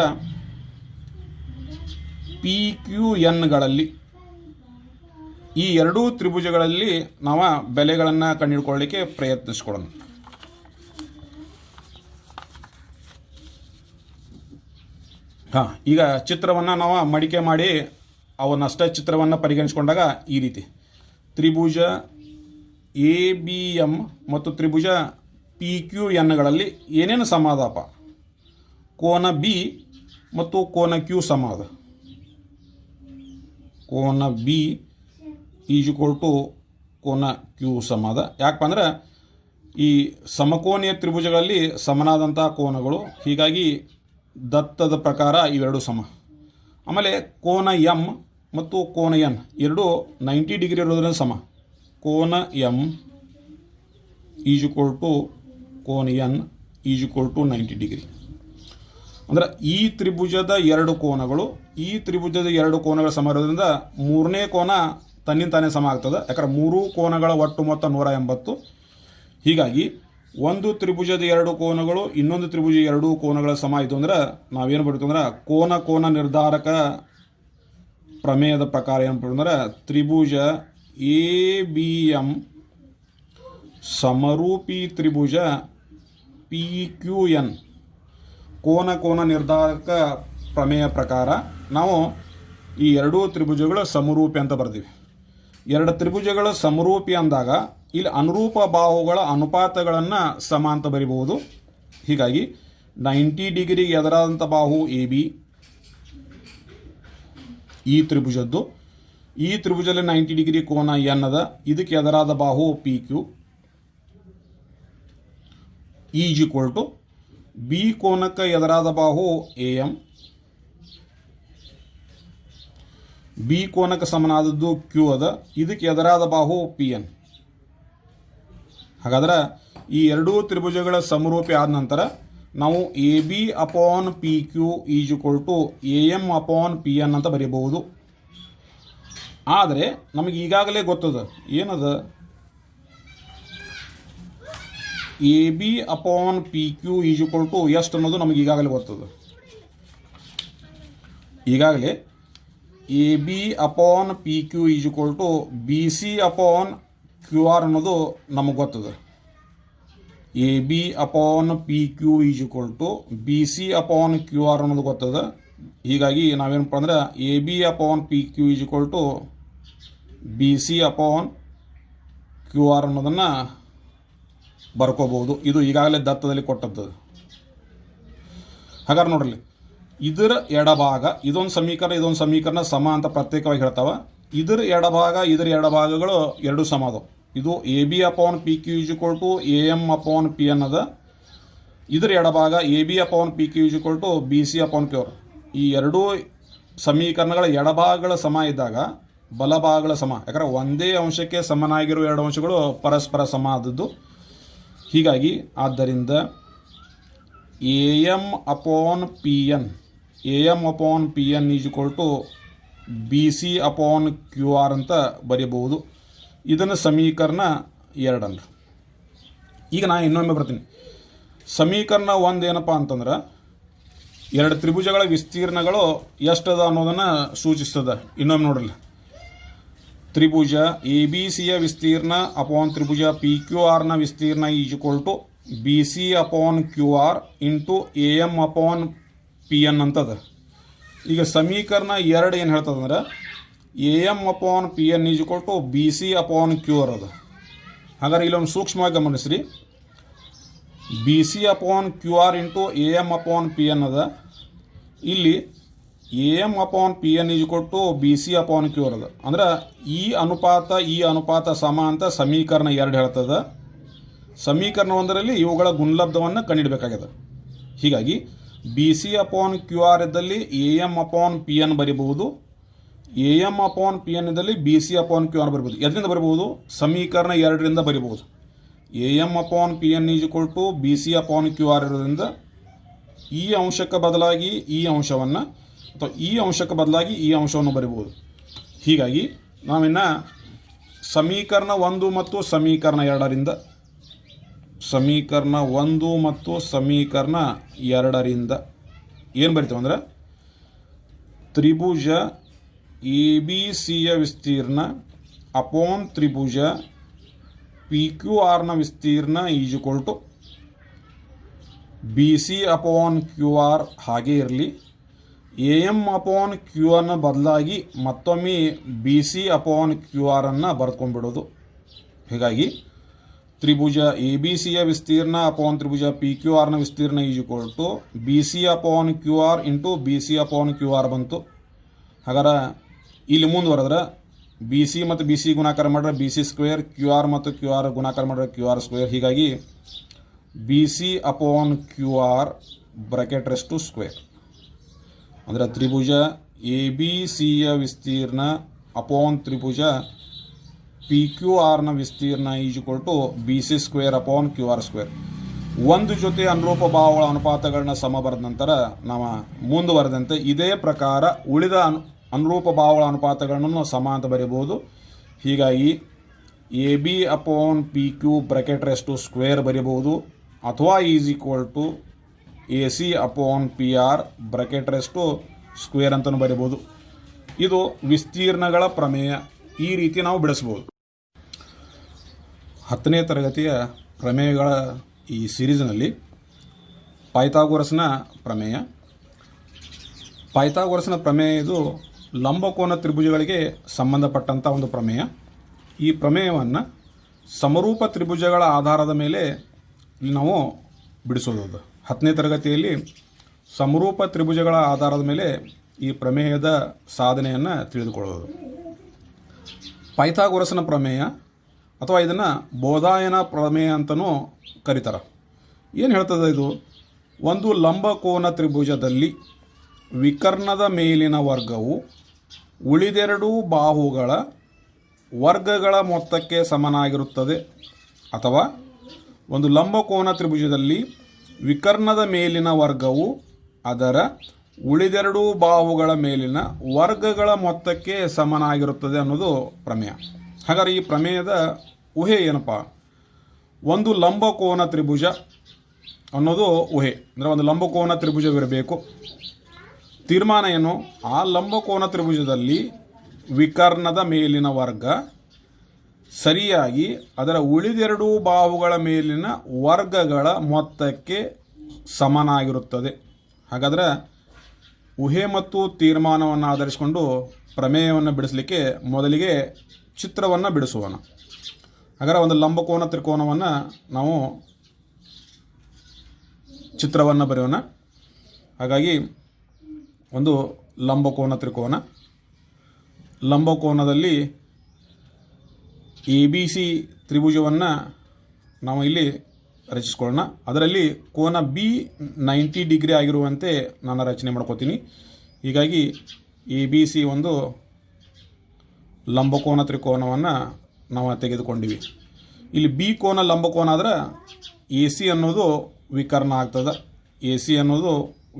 ಪಿ ಕ್ಯೂ ಎನ್ಗಳಲ್ಲಿ ಈ ಎರಡೂ ತ್ರಿಭುಜಗಳಲ್ಲಿ ನಾವು ಬೆಲೆಗಳನ್ನು ಕಂಡುಹಿಡ್ಕೊಳ್ಳಲಿಕ್ಕೆ ಪ್ರಯತ್ನಿಸ್ಕೊಳ್ಳೋಣ. ಈಗ ಚಿತ್ರವನ್ನು ನಾವು ಮಡಿಕೆ ಮಾಡಿ ಅವನ್ನಷ್ಟೇ ಚಿತ್ರವನ್ನು ಪರಿಗಣಿಸ್ಕೊಂಡಾಗ ಈ ರೀತಿ ತ್ರಿಭುಜ ಎ ಬಿ ಎಂ ಮತ್ತು ತ್ರಿಭುಜ ಪಿ ಕ್ಯೂ ಎನ್ಗಳಲ್ಲಿ ಏನೇನು ಸಮಾದಪ, ಕೋನ ಬಿ ಮತ್ತು ಕೋನ ಕ್ಯೂ ಸಮಾದ. ಕೋನ ಬಿ ಈಜ್ಕೊಲ್ ಟು ಕೋನ ಕ್ಯೂ ಸಮಾದ. ಯಾಕಪ್ಪ ಅಂದ್ರೆ ಈ ಸಮಕೋನೀಯ ತ್ರಿಭುಜಗಳಲ್ಲಿ ಸಮನಾದಂಥ ಕೋನಗಳು, ಹೀಗಾಗಿ ದತ್ತದ ಪ್ರಕಾರ ಇವೆರಡು ಸಮ. ಆಮೇಲೆ ಕೋನ ಎಮ್ ಮತ್ತು ಕೋನ ಎನ್ ಎರಡು 90 ಡಿಗ್ರಿ ಇರೋದ್ರಿಂದ ಸಮ. ಕೋನ ಎಮ್ ಈಜ್ಕೊಲ್ ಟು ಕೋನ ಎನ್ ಈಜ್ಕೊಲ್ ಟು 90 ಡಿಗ್ರಿ. ಅಂದ್ರೆ ಈ ತ್ರಿಭುಜದ ಎರಡು ಕೋನಗಳು, ಈ ತ್ರಿಭುಜದ ಎರಡು ಕೋನಗಳ ಸಮ ಇರೋದ್ರಿಂದ ಮೂರನೇ ಕೋನ ತನ್ನಿಂದ ತಾನೇ ಸಮ ಆಗ್ತದೆ. ಯಾಕಂದ್ರೆ ಮೂರು ಕೋನಗಳ ಒಟ್ಟು ಮೊತ್ತ 180. ಹೀಗಾಗಿ ಒಂದು ತ್ರಿಭುಜದ ಎರಡು ಕೋನಗಳು ಇನ್ನೊಂದು ತ್ರಿಭುಜ ಎರಡು ಕೋನಗಳ ಸಮ ಆಯಿತು ಅಂದ್ರೆ ನಾವೇನು ಬರ್ತೀವಿ ಅಂದ್ರೆ ಕೋನ ನಿರ್ಧಾರಕ ಪ್ರಮೇಯದ ಪ್ರಕಾರ ಏನು ಅಂದ್ರೆ ತ್ರಿಭುಜ ಎ ಬಿ ಎಂ ಸಮರೂಪಿ ತ್ರಿಭುಜ ಪಿ ಕ್ಯೂ ಎನ್ ಕೋನ ನಿರ್ಧಾರಕ ಪ್ರಮೇಯ ಪ್ರಕಾರ ನಾವು ಈ ಎರಡೂ ತ್ರಿಭುಜಗಳು ಸಮರೂಪಿ ಅಂತ ಬರ್ತೀವಿ. ಎರಡು ತ್ರಿಭುಜಗಳು ಸಮರೂಪಿ ಅಂದಾಗ ಇಲ್ಲಿ ಅನುರೂಪ ಬಾಹುಗಳ ಅನುಪಾತಗಳನ್ನು ಸಮ ಅಂತ ಬರಿಬಹುದು. ಹೀಗಾಗಿ 90 ಡಿಗ್ರಿಗೆ ಎದುರಾದಂಥ ಬಾಹು ಎ ಬಿ ಈ ತ್ರಿಭುಜದ್ದು, ಈ ತ್ರಿಭುಜದಲ್ಲಿ 90 ಡಿಗ್ರಿ ಕೋನ ಎನ್ ಅದ, ಇದಕ್ಕೆ ಎದುರಾದ ಬಾಹು ಪಿ ಕ್ಯೂ ಈಜ್ಕೊಲ್ ಟು ಬಿ ಕೋನಕ್ಕೆ ಎದುರಾದ ಬಾಹು ಎ ಎಂ, ಬಿ ಕೋನಕ್ಕೆ ಸಮನಾದದ್ದು ಕ್ಯೂ ಅದ, ಇದಕ್ಕೆ ಎದುರಾದ ಬಾಹು ಪಿ ಎನ್. ಹಾಗಾದ್ರೆ ಈ ಎರಡೂ ತ್ರಿಭುಜಗಳ ಸಮರೂಪಿ ಆದ ನಂತರ ನಾವು A B upon P Q ಈಜ್ಕೊಲ್ to A M upon P N ಅಂತ ಬರೀಬಹುದು. ಆದರೆ ನಮಗೆ ಈಗಾಗಲೇ ಗೊತ್ತದ ಏನದ, A B upon P Q ಈಜ್ಕೊಲ್ to ಎಷ್ಟು ಅನ್ನೋದು ನಮಗೆ ಈಗಾಗಲೇ ಗೊತ್ತದ. ಈಗಾಗಲೇ A B upon P Q ಈಜ್ಕೊಲ್ to B C upon Q R ಅನ್ನೋದು ನಮಗೆ ಗೊತ್ತದ. A B upon P Q ಈಜ್ಕೊಲ್ to B C upon Q R ಅನ್ನೋದು ಗೊತ್ತದ. ಹೀಗಾಗಿ ನಾವೇನಪ್ಪ ಅಂದ್ರೆ A B upon P Q ಈಜ್ಕೊಲ್ to B C upon Q R ಅನ್ನೋದನ್ನು ಬರ್ಕೋಬಹುದು. ಇದು ಈಗಾಗಲೇ ದತ್ತದಲ್ಲಿ ಕೊಟ್ಟದ್ದು. ಹಾಗಾದ್ರೆ ನೋಡ್ರಿ, ಇದರ ಎಡಭಾಗ ಇದೊಂದು ಸಮೀಕರಣ ಸಮ ಅಂತ ಪ್ರತ್ಯೇಕವಾಗಿ ಹೇಳ್ತಾವ. ಇದರ ಎಡಭಾಗಗಳು ಎರಡು ಸಮ ಅದಾವ. ಇದು A B upon P Q ಈಜ್ಕೊಲ್ to A M upon P N ಅದ. ಇದರ ಎಡಭಾಗ A B upon P Q ಈಜ್ಕೊಲ್ to B C upon Q R. ಈ ಎರಡೂ ಸಮೀಕರಣಗಳ ಎಡಭಾಗಗಳ ಸಮ ಇದ್ದಾಗ ಬಲಭಾಗಗಳ ಸಮ, ಯಾಕಂದ್ರೆ ಒಂದೇ ಅಂಶಕ್ಕೆ ಸಮನಾಗಿರುವ ಎರಡು ಅಂಶಗಳು ಪರಸ್ಪರ ಸಮ ಆದದ್ದು. ಹೀಗಾಗಿ ಆದ್ದರಿಂದ A M upon P N ಈಜ್ಕೊಲ್ to B C upon Q R ಅಂತ ಬರೀಬಹುದು. ಇದನ್ನು ಸಮೀಕರಣ 2. ಈಗ ನಾನು ಇನ್ನೊಮ್ಮೆ ಬರ್ತೀನಿ. ಸಮೀಕರಣ 1 ಏನಪ್ಪ ಅಂತಂದ್ರೆ ಎರಡು ತ್ರಿಭುಜಗಳ ವಿಸ್ತೀರ್ಣಗಳು ಎಷ್ಟದ ಅನ್ನೋದನ್ನು ಸೂಚಿಸ್ತದೆ. ಇನ್ನೊಮ್ಮೆ ನೋಡ್ರಲ್ಲ, ತ್ರಿಭುಜ ಎ ಬಿ ಸಿಯ ವಿಸ್ತೀರ್ಣ ಅಪಾನ್ ತ್ರಿಭುಜ ಪಿ ಕ್ಯೂ ಆರ್ನ ವಿಸ್ತೀರ್ಣ equal to B C upon Q R into A M upon P N ಅಂತದ. ಈಗ ಸಮೀಕರಣ 2 ಏನು ಹೇಳ್ತದಂದ್ರೆ A M upon P N ಈಜ್ಕೊಲ್ to B C upon Q R ಅದ. ಹಾಗಾದ್ರೆ ಇಲ್ಲೊಂದು ಸೂಕ್ಷ್ಮವಾಗಿ ಗಮನಿಸ್ರಿ, B C upon Q R into A M upon P N ಅದ. ಇಲ್ಲಿ A M upon P N is equal to B C upon Q R ಅದ. ಅಂದ್ರೆ ಈ ಅನುಪಾತ ಸಮ ಅಂತ ಸಮೀಕರಣ 2 ಹೇಳ್ತದ. ಸಮೀಕರಣ 1ರಲ್ಲಿ ಇವುಗಳ ಗುಣಲಬ್ಧವನ್ನು ಕಂಡುಹಿಡಬೇಕಾಗಿದೆ. ಹೀಗಾಗಿ B C upon Q R ಇದ್ದಲ್ಲಿ A M upon P N ಬರೀಬಹುದು, A M upon P N ಇದ್ದಲ್ಲಿ B C upon Q R ಬರೀಬಹುದು. ಎದರಿಂದ ಬರೀಬಹುದು? ಸಮೀಕರಣ 2ರಿಂದ ಬರೀಬಹುದು. A M upon P N is equal to B C upon Q R ಇರೋದ್ರಿಂದ ಈ ಅಂಶಕ್ಕೆ ಬದಲಾಗಿ ಈ ಅಂಶವನ್ನು ಅಥವಾ ಈ ಅಂಶಕ್ಕೆ ಬದಲಾಗಿ ಈ ಅಂಶವನ್ನು ಬರೀಬಹುದು. ಹೀಗಾಗಿ ನಾವಿನ್ನು ಸಮೀಕರಣ 1 ಮತ್ತು ಸಮೀಕರಣ 2ರಿಂದ ಏನು ಬರಿತೀವಿ ಅಂದರೆ ತ್ರಿಭುಜ ಎ ಬಿ ಸಿಯ ವಿಸ್ತೀರ್ಣ ಅಪಾನ್ ತ್ರಿಭುಜ ಪಿ ಕ್ಯೂ ಆರ್ನ ವಿಸ್ತೀರ್ಣ is equal to B C upon Q R ಹಾಗೇ ಇರಲಿ. ಎ ಎಮ್ ಅಪಾನ್ ಕ್ಯೂ ಅನ್ನು ಬದಲಾಗಿ ಮತ್ತೊಮ್ಮೆ ಬಿ ಸಿ ಅಪಾನ್ ಕ್ಯೂ ಆರನ್ನು ಬರೆದುಕೊಂಡ್ಬಿಡೋದು. ಹೀಗಾಗಿ ತ್ರಿಭುಜ ಎ ಬಿ ಸಿಯ ವಿಸ್ತೀರ್ಣ ಅಪಾನ್ ತ್ರಿಭುಜ ಪಿ ಕ್ಯೂ ಆರ್ನ ವಿಸ್ತೀರ್ಣ is equal to B C upon Q R into B C upon Q R ಬಂತು. ಹಾಗಾದ್ರೆ ಇಲ್ಲಿ ಮುಂದುವರೆದ್ರೆ ಬಿ ಸಿ ಮತ್ತು ಬಿ ಸಿ ಗುಣಾಕಾರ ಮಾಡಿದ್ರೆ B C square, Q R ಮತ್ತು ಕ್ಯೂ ಆರ್ ಗುಣಾಕಾರ ಮಾಡಿದ್ರೆ ಕ್ಯೂ ಆರ್ ಸ್ಕ್ವೇರ್. ಹೀಗಾಗಿ B C upon Q R bracket rest square. ಅಂದರೆ ತ್ರಿಭುಜ ಎ ಬಿ ಸಿಯ ವಿಸ್ತೀರ್ಣ ಅಪಾನ್ ತ್ರಿಭುಜ ಪಿ ಕ್ಯೂ ಆರ್ನ ವಿಸ್ತೀರ್ಣ is equal to B C square upon Q R square. ಒಂದು ಜೊತೆ ಅನುರೂಪ ಭಾವಗಳ ಅನುಪಾತಗಳನ್ನ ಸಮ ಬರೆದ ನಂತರ ನಾವು ಮುಂದುವರೆದಂತೆ ಇದೇ ಪ್ರಕಾರ ಉಳಿದ ಅನುರೂಪ ಭಾವಗಳ ಅನುಪಾತಗಳನ್ನು ಸಮ ಅಂತ ಬರೀಬಹುದು. ಹೀಗಾಗಿ A B upon P Q bracket rest square ಬರೀಬಹುದು, ಅಥವಾ is equal to A C upon P R bracket rest square ಅಂತಲೂ ಬರೀಬೋದು. ಇದು ವಿಸ್ತೀರ್ಣಗಳ ಪ್ರಮೇಯ. ಈ ರೀತಿ ನಾವು ಬಿಡಿಸ್ಬೋದು. 10ನೇ ತರಗತಿಯ ಪ್ರಮೇಯಗಳ ಈ ಸಿರೀಸ್ನಲ್ಲಿ ಪೈಥಾಗೋರಸ್ನ ಪ್ರಮೇಯ. ಪೈಥಾಗೋರಸ್ನ ಪ್ರಮೇಯ ಇದು ಲಂಬಕೋನ ತ್ರಿಭುಜಗಳಿಗೆ ಸಂಬಂಧಪಟ್ಟಂಥ ಒಂದು ಪ್ರಮೇಯ. ಈ ಪ್ರಮೇಯವನ್ನು ಸಮರೂಪ ತ್ರಿಭುಜಗಳ ಆಧಾರದ ಮೇಲೆ ಇಲ್ಲಿ ನಾವು ಬಿಡಿಸೋದು. 10ನೇ ತರಗತಿಯಲ್ಲಿ ಸಮರೂಪ ತ್ರಿಭುಜಗಳ ಆಧಾರದ ಮೇಲೆ ಈ ಪ್ರಮೇಯದ ಸಾಧನೆಯನ್ನು ತಿಳಿದುಕೊಳ್ಳೋದು. ಪೈಥಾಗೋರಸ್ನ ಪ್ರಮೇಯ ಅಥವಾ ಇದನ್ನು ಬೋಧಾಯನ ಪ್ರಮೇಯ ಅಂತಲೂ ಕರೀತಾರೆ. ಏನು ಹೇಳ್ತದೆ ಇದು? ಒಂದು ಲಂಬಕೋನ ತ್ರಿಭುಜದಲ್ಲಿ ವಿಕರ್ಣದ ಮೇಲಿನ ವರ್ಗವು ಉಳಿದೆರಡೂ ಬಾಹುಗಳ ವರ್ಗಗಳ ಮೊತ್ತಕ್ಕೆ ಸಮನಾಗಿರುತ್ತದೆ. ಅಥವಾ ಒಂದು ಲಂಬಕೋನ ತ್ರಿಭುಜದಲ್ಲಿ ವಿಕರ್ಣದ ಮೇಲಿನ ವರ್ಗವು ಅದರ ಉಳಿದೆರಡೂ ಬಾಹುಗಳ ಮೇಲಿನ ವರ್ಗಗಳ ಮೊತ್ತಕ್ಕೆ ಸಮನಾಗಿರುತ್ತದೆ ಅನ್ನೋದು ಪ್ರಮೇಯ. ಹಾಗಾದರೆ ಈ ಪ್ರಮೇಯದ ಊಹೆ ಏನಪ್ಪ? ಒಂದು ಲಂಬಕೋನ ತ್ರಿಭುಜ ಅನ್ನೋದು ಊಹೆ. ಅಂದರೆ ಒಂದು ಲಂಬಕೋನ ತ್ರಿಭುಜವಿರಬೇಕು. ತೀರ್ಮಾನ ಏನು? ಆ ಲಂಬಕೋನ ತ್ರಿಭುಜದಲ್ಲಿ ವಿಕರ್ಣದ ಮೇಲಿನ ವರ್ಗ ಸರಿಯಾಗಿ ಅದರ ಉಳಿದೆರಡೂ ಬಾಹುಗಳ ಮೇಲಿನ ವರ್ಗಗಳ ಮೊತ್ತಕ್ಕೆ ಸಮನಾಗಿರುತ್ತದೆ. ಹಾಗಾದರೆ ಊಹೆ ಮತ್ತು ತೀರ್ಮಾನವನ್ನು ಆಧರಿಸಿಕೊಂಡು ಪ್ರಮೇಯವನ್ನು ಬಿಡಿಸಲಿಕ್ಕೆ ಮೊದಲಿಗೆ ಚಿತ್ರವನ್ನು ಬಿಡಿಸುವಣ. ಹಾಗಾದರೆ ಒಂದು ಲಂಬಕೋನ ತ್ರಿಕೋನವನ್ನು ನಾವು ಚಿತ್ರವನ್ನು ಬರೆಯೋಣ. ಹಾಗಾಗಿ ಒಂದು ಲಂಬಕೋನ ತ್ರಿಕೋನ, ಲಂಬಕೋನದಲ್ಲಿ ಎ ಬಿ ಸಿ ತ್ರಿಭುಜವನ್ನು ನಾವು ಇಲ್ಲಿ ರಚಿಸ್ಕೊಳ್ಳೋಣ. ಅದರಲ್ಲಿ ಕೋನ ಬಿ 90 ಡಿಗ್ರಿ ಆಗಿರುವಂತೆ ನಾನು ರಚನೆ ಮಾಡ್ಕೋತೀನಿ. ಹೀಗಾಗಿ ಎ ಬಿ ಸಿ ಒಂದು ಲಂಬಕೋನ ತ್ರಿಕೋನವನ್ನು ನಾವು ತೆಗೆದುಕೊಂಡಿವಿ. ಇಲ್ಲಿ ಬಿ ಕೋನ ಲಂಬಕೋನ ಆದರೆ ಎ ಸಿ ಅನ್ನೋದು ವಿಕರ್ಣ ಆಗ್ತದೆ. ಎ ಸಿ ಅನ್ನೋದು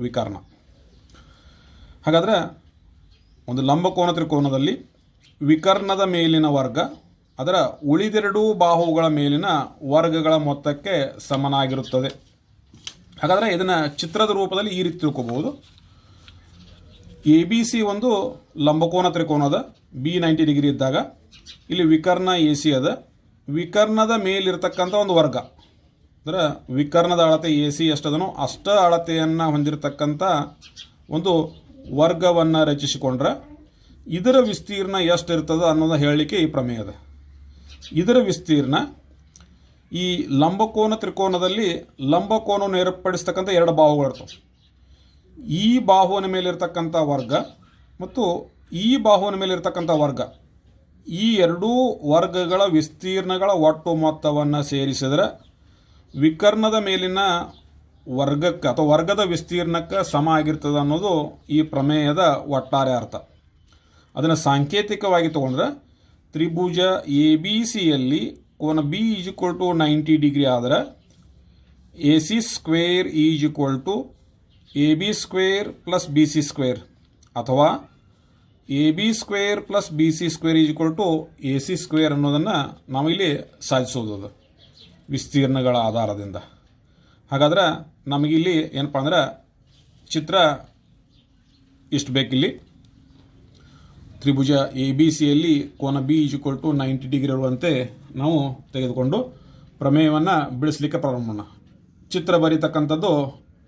ವಿಕರ್ಣ. ಹಾಗಾದರೆ ಒಂದು ಲಂಬಕೋನ ತ್ರಿಕೋನದಲ್ಲಿ ವಿಕರ್ಣದ ಮೇಲಿನ ವರ್ಗ ಅದರ ಉಳಿದೆರಡೂ ಬಾಹುಗಳ ಮೇಲಿನ ವರ್ಗಗಳ ಮೊತ್ತಕ್ಕೆ ಸಮನಾಗಿರುತ್ತದೆ. ಹಾಗಾದರೆ ಇದನ್ನು ಚಿತ್ರದ ರೂಪದಲ್ಲಿ ಈ ರೀತಿ ತಿಳ್ಕೊಬಹುದು. ಎ ಬಿ ಸಿ ಒಂದು ಲಂಬಕೋನ ತ್ರಿಕೋನದ, ಬಿ 90 ಡಿಗ್ರಿ ಇದ್ದಾಗ ಇಲ್ಲಿ ವಿಕರ್ಣ ಎ ಸಿ ಅದ. ವಿಕರ್ಣದ ಮೇಲಿರ್ತಕ್ಕಂಥ ಒಂದು ವರ್ಗ ಅಂದರೆ ವಿಕರ್ಣದ ಅಳತೆ ಎ ಸಿ ಎಷ್ಟದನೋ ಅಷ್ಟ ಅಳತೆಯನ್ನು ಹೊಂದಿರತಕ್ಕಂಥ ಒಂದು ವರ್ಗವನ್ನು ರಚಿಸಿಕೊಂಡ್ರೆ ಇದರ ವಿಸ್ತೀರ್ಣ ಎಷ್ಟು ಇರ್ತದೆ ಅನ್ನೋದು ಹೇಳಲಿಕ್ಕೆ ಈ ಪ್ರಮೇಯ ಅದ. ಇದರ ವಿಸ್ತೀರ್ಣ ಈ ಲಂಬಕೋನ ತ್ರಿಕೋನದಲ್ಲಿ ಲಂಬಕೋನವನ್ನು ಏರ್ಪಡಿಸ್ತಕ್ಕಂಥ ಎರಡು ಬಾಹುಗಳಿರ್ತವೆ. ಈ ಬಾಹುವಿನ ಮೇಲಿರ್ತಕ್ಕಂಥ ವರ್ಗ ಮತ್ತು ಈ ಬಾಹುವಿನ ಮೇಲಿರ್ತಕ್ಕಂಥ ವರ್ಗ, ಈ ಎರಡೂ ವರ್ಗಗಳ ವಿಸ್ತೀರ್ಣಗಳ ಒಟ್ಟು ಮೊತ್ತವನ್ನು ಸೇರಿಸಿದರೆ ವಿಕರ್ಣದ ಮೇಲಿನ ವರ್ಗಕ್ಕೆ ಅಥವಾ ವರ್ಗದ ವಿಸ್ತೀರ್ಣಕ್ಕೆ ಸಮ ಆಗಿರ್ತದೆ ಅನ್ನೋದು ಈ ಪ್ರಮೇಯದ ಒಟ್ಟಾರೆ ಅರ್ಥ. ಅದನ್ನು ಸಾಂಕೇತಿಕವಾಗಿ ತಗೊಂಡ್ರೆ ತ್ರಿಭುಜ ಎ ಬಿ ಸಿಯಲ್ಲಿ ಕೋನ B is equal to 90 degree ಆದರೆ A C square is equal to A B square plus B C square ಅಥವಾ A B square plus B C square is equal to A C square ಅನ್ನೋದನ್ನು ನಾವಿಲ್ಲಿ ಸಾಧಿಸೋದು ಅದು ವಿಸ್ತೀರ್ಣಗಳ ಆಧಾರದಿಂದ. ಹಾಗಾದ್ರೆ ನಮಗಿಲ್ಲಿ ಏನಪ್ಪ ಅಂದ್ರೆ ಚಿತ್ರ ಇಷ್ಟು ಬೇಕಿಲ್ಲಿ. ತ್ರಿಭುಜ ಎ ಬಿ ಸಿಯಲ್ಲಿ ಕೋನ B is equal to 90 degree ಇರುವಂತೆ ನಾವು ತೆಗೆದುಕೊಂಡು ಪ್ರಮೇಯವನ್ನು ಬಿಡಿಸಲಿಕ್ಕೆ ಪ್ರಾರಂಭ ಮಾಡೋಣ. ಚಿತ್ರ ಬರೀತಕ್ಕಂಥದ್ದು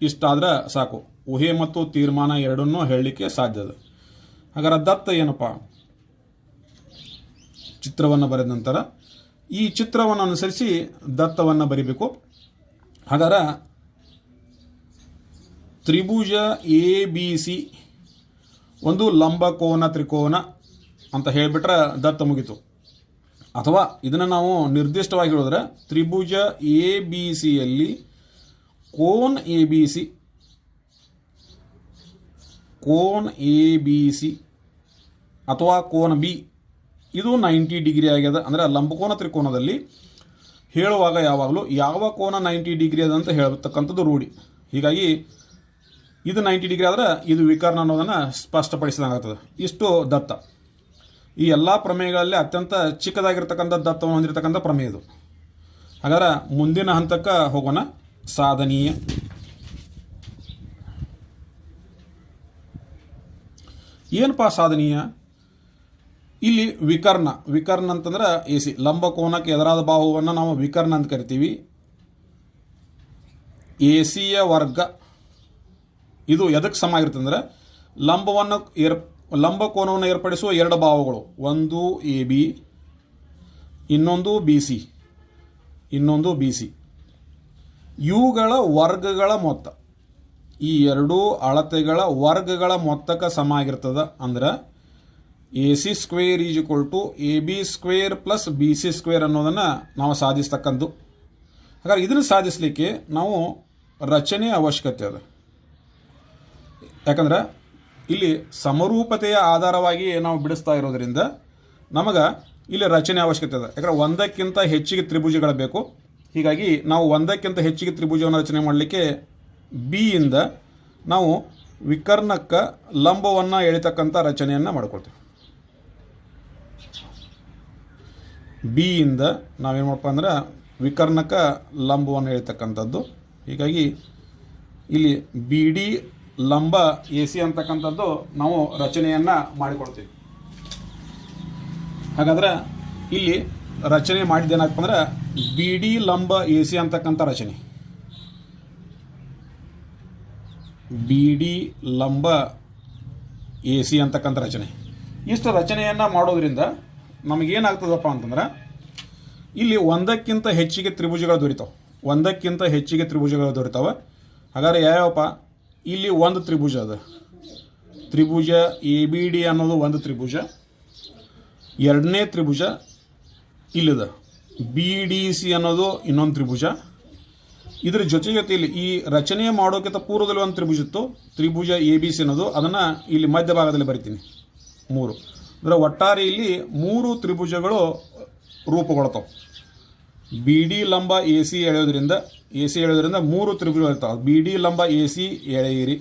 ಇಷ್ಟಾದ್ರೆ ಸಾಕು, ಊಹೆ ಮತ್ತು ತೀರ್ಮಾನ ಎರಡನ್ನೂ ಹೇಳಲಿಕ್ಕೆ ಸಾಧ್ಯ ಇದೆ. ಹಾಗಾದ್ರೆ ದತ್ತ ಏನಪ್ಪ, ಚಿತ್ರವನ್ನು ಬರೆದ ನಂತರ ಈ ಚಿತ್ರವನ್ನು ಅನುಸರಿಸಿ ದತ್ತವನ್ನು ಬರಿಬೇಕು. ಹಾಗಾದ್ರೆ ತ್ರಿಭುಜ ಎ ಬಿ ಸಿ ಒಂದು ಲಂಬಕೋನ ತ್ರಿಕೋನ ಅಂತ ಹೇಳಿಬಿಟ್ರೆ ದತ್ತ ಮುಗಿತು. ಅಥವಾ ಇದನ್ನು ನಾವು ನಿರ್ದಿಷ್ಟವಾಗಿ ಹೇಳಿದ್ರೆ ತ್ರಿಭುಜ ಎ ಬಿ ಸಿಯಲ್ಲಿ cone A B C, cone A B C ಅಥವಾ ಕೋನ ಬಿ ಇದು 90 ಡಿಗ್ರಿ ಆಗ್ಯದ. ಅಂದರೆ ಲಂಬಕೋನ ತ್ರಿಕೋನದಲ್ಲಿ ಹೇಳುವಾಗ ಯಾವಾಗಲೂ ಯಾವ ಕೋನ 90 ಡಿಗ್ರಿ ಅದ ಅಂತ ಹೇಳ್ತಕ್ಕಂಥದ್ದು ರೂಢಿ. ಹೀಗಾಗಿ ಇದು 90 ಡಿಗ್ರಿ ಆದರೆ ಇದು ವಿಕರ್ಣ ಅನ್ನೋದನ್ನು ಸ್ಪಷ್ಟಪಡಿಸಿದಂಗಾಗ್ತದೆ. ಇಷ್ಟು ದತ್ತ. ಈ ಎಲ್ಲ ಪ್ರಮೇಯಗಳಲ್ಲಿ ಅತ್ಯಂತ ಚಿಕ್ಕದಾಗಿರ್ತಕ್ಕಂಥ ದತ್ತವನ್ನು ಹೊಂದಿರತಕ್ಕಂಥ ಪ್ರಮೇಯ ಇದು. ಹಾಗಾದ್ರೆ ಮುಂದಿನ ಹಂತಕ್ಕೆ ಹೋಗೋಣ. ಸಾಧನೀಯ. ಏನಪ್ಪ ಸಾಧನೀಯ? ಇಲ್ಲಿ ವಿಕರ್ಣ ಅಂತಂದ್ರೆ ಎ ಸಿ, ಲಂಬಕೋನಕ್ಕೆ ಎದುರಾದ ಬಾಹುವನ್ನು ನಾವು ವಿಕರ್ಣ ಅಂತ ಕರಿತೀವಿ. ಎ ಸಿಯ ವರ್ಗ ಇದು ಎದಕ್ಕೆ ಸಮ ಆಗಿರುತ್ತೆ ಅಂದರೆ ಲಂಬಕೋನವನ್ನು ಏರ್ಪಡಿಸುವ ಎರಡು ಬಾಹುಗಳು, ಒಂದು ಎ ಬಿ, ಇನ್ನೊಂದು ಬಿ ಸಿ, ಇವುಗಳ ವರ್ಗಗಳ ಮೊತ್ತ, ಈ ಎರಡೂ ಅಳತೆಗಳ ವರ್ಗಗಳ ಮೊತ್ತಕ್ಕೆ ಸಮ ಆಗಿರ್ತದೆ. ಅಂದ್ರೆ A C square is equal to A B square plus B C square ಅನ್ನೋದನ್ನು ನಾವು ಸಾಧಿಸ್ತಕ್ಕಂಥದ್ದು. ಹಾಗಾದ್ರೆ ಇದನ್ನು ಸಾಧಿಸಲಿಕ್ಕೆ ನಾವು ರಚನೆಯ ಅವಶ್ಯಕತೆ ಅದ. ಯಾಕಂದ್ರೆ ಇಲ್ಲಿ ಸಮರೂಪತೆಯ ಆಧಾರವಾಗಿ ನಾವು ಬಿಡಿಸ್ತಾ ಇರೋದ್ರಿಂದ ನಮಗೆ ಇಲ್ಲಿ ರಚನೆ ಅವಶ್ಯಕತೆ ಇದೆ. ಯಾಕಂದರೆ ಒಂದಕ್ಕಿಂತ ಹೆಚ್ಚಿಗೆ ತ್ರಿಭುಜಗಳು ಬೇಕು. ಹೀಗಾಗಿ ನಾವು ಒಂದಕ್ಕಿಂತ ಹೆಚ್ಚಿಗೆ ತ್ರಿಭುಜವನ್ನು ರಚನೆ ಮಾಡಲಿಕ್ಕೆ ಬಿ ಇಂದ ನಾವು ವಿಕರ್ಣಕ್ಕೆ ಲಂಬವನ್ನು ಎಳಿತಕ್ಕಂಥ ರಚನೆಯನ್ನು ಮಾಡ್ಕೊಳ್ತೀವಿ. ಬಿ ಇಂದ ನಾವೇನು ಮಾಡಪ್ಪ ಅಂದ್ರೆ ವಿಕರ್ಣಕ್ಕೆ ಲಂಬವನ್ನು ಎಳಿತಕ್ಕಂಥದ್ದು. ಹೀಗಾಗಿ ಇಲ್ಲಿ ಬಿ ಡಿ ಲಂಬ ಎ ಸಿ ಅಂತಕ್ಕಂಥದ್ದು ನಾವು ರಚನೆಯನ್ನು ಮಾಡಿಕೊಳ್ತೀವಿ. ಹಾಗಾದ್ರೆ ಇಲ್ಲಿ ರಚನೆ ಮಾಡಿದ್ದೇನಪ್ಪ ಅಂದ್ರೆ ಬಿ ಡಿ ಲಂಬ ಎ ಸಿ ಅಂತಕ್ಕಂಥ ರಚನೆ, ಬಿ ಡಿ ಲಂಬ ಎ ಸಿ ಅಂತಕ್ಕಂಥ ರಚನೆ. ಇಷ್ಟು ರಚನೆಯನ್ನು ಮಾಡೋದ್ರಿಂದ ನಮಗೇನಾಗ್ತದಪ್ಪ ಅಂತಂದ್ರೆ ಇಲ್ಲಿ ಒಂದಕ್ಕಿಂತ ಹೆಚ್ಚಿಗೆ ತ್ರಿಭುಜಗಳು ದೊರೀತಾವೆ. ಹಾಗಾದ್ರೆ ಯಾವ್ಯಾವಪ್ಪ? ಇಲ್ಲಿ ಒಂದು ತ್ರಿಭುಜ ಅದ, ತ್ರಿಭುಜ ಎ ಬಿ ಡಿ ಅನ್ನೋದು ಒಂದು ತ್ರಿಭುಜ. ಎರಡನೇ ತ್ರಿಭುಜ ಇಲ್ಲಿದೆ, ಬಿ ಡಿ ಸಿ ಅನ್ನೋದು ಇನ್ನೊಂದು ತ್ರಿಭುಜ. ಇದ್ರ ಜೊತೆಯಲ್ಲಿ ಈ ರಚನೆ ಮಾಡೋಕ್ಕಿಂತ ಪೂರ್ವದಲ್ಲಿ ಒಂದು ತ್ರಿಭುಜ ಇತ್ತು, ತ್ರಿಭುಜ ಎ ಬಿ ಸಿ ಅನ್ನೋದು. ಅದನ್ನು ಇಲ್ಲಿ ಮಧ್ಯಭಾಗದಲ್ಲಿ ಬರಿತೀನಿ, 3. ಅಂದರೆ ಒಟ್ಟಾರೆ ಇಲ್ಲಿ 3 ತ್ರಿಭುಜಗಳು ರೂಪುಗೊಳ್ತಾವೆ. ಬಿ ಡಿ ಲಂಬ ಎ ಸಿ ಎಳೆಯೋದ್ರಿಂದ 3 ತ್ರಿಭುಜಗಳು ಇರ್ತಾವೆ. ಬಿ ಡಿ ಲಂಬ ಎ ಸಿ ಎಳೆಯಿರಿ.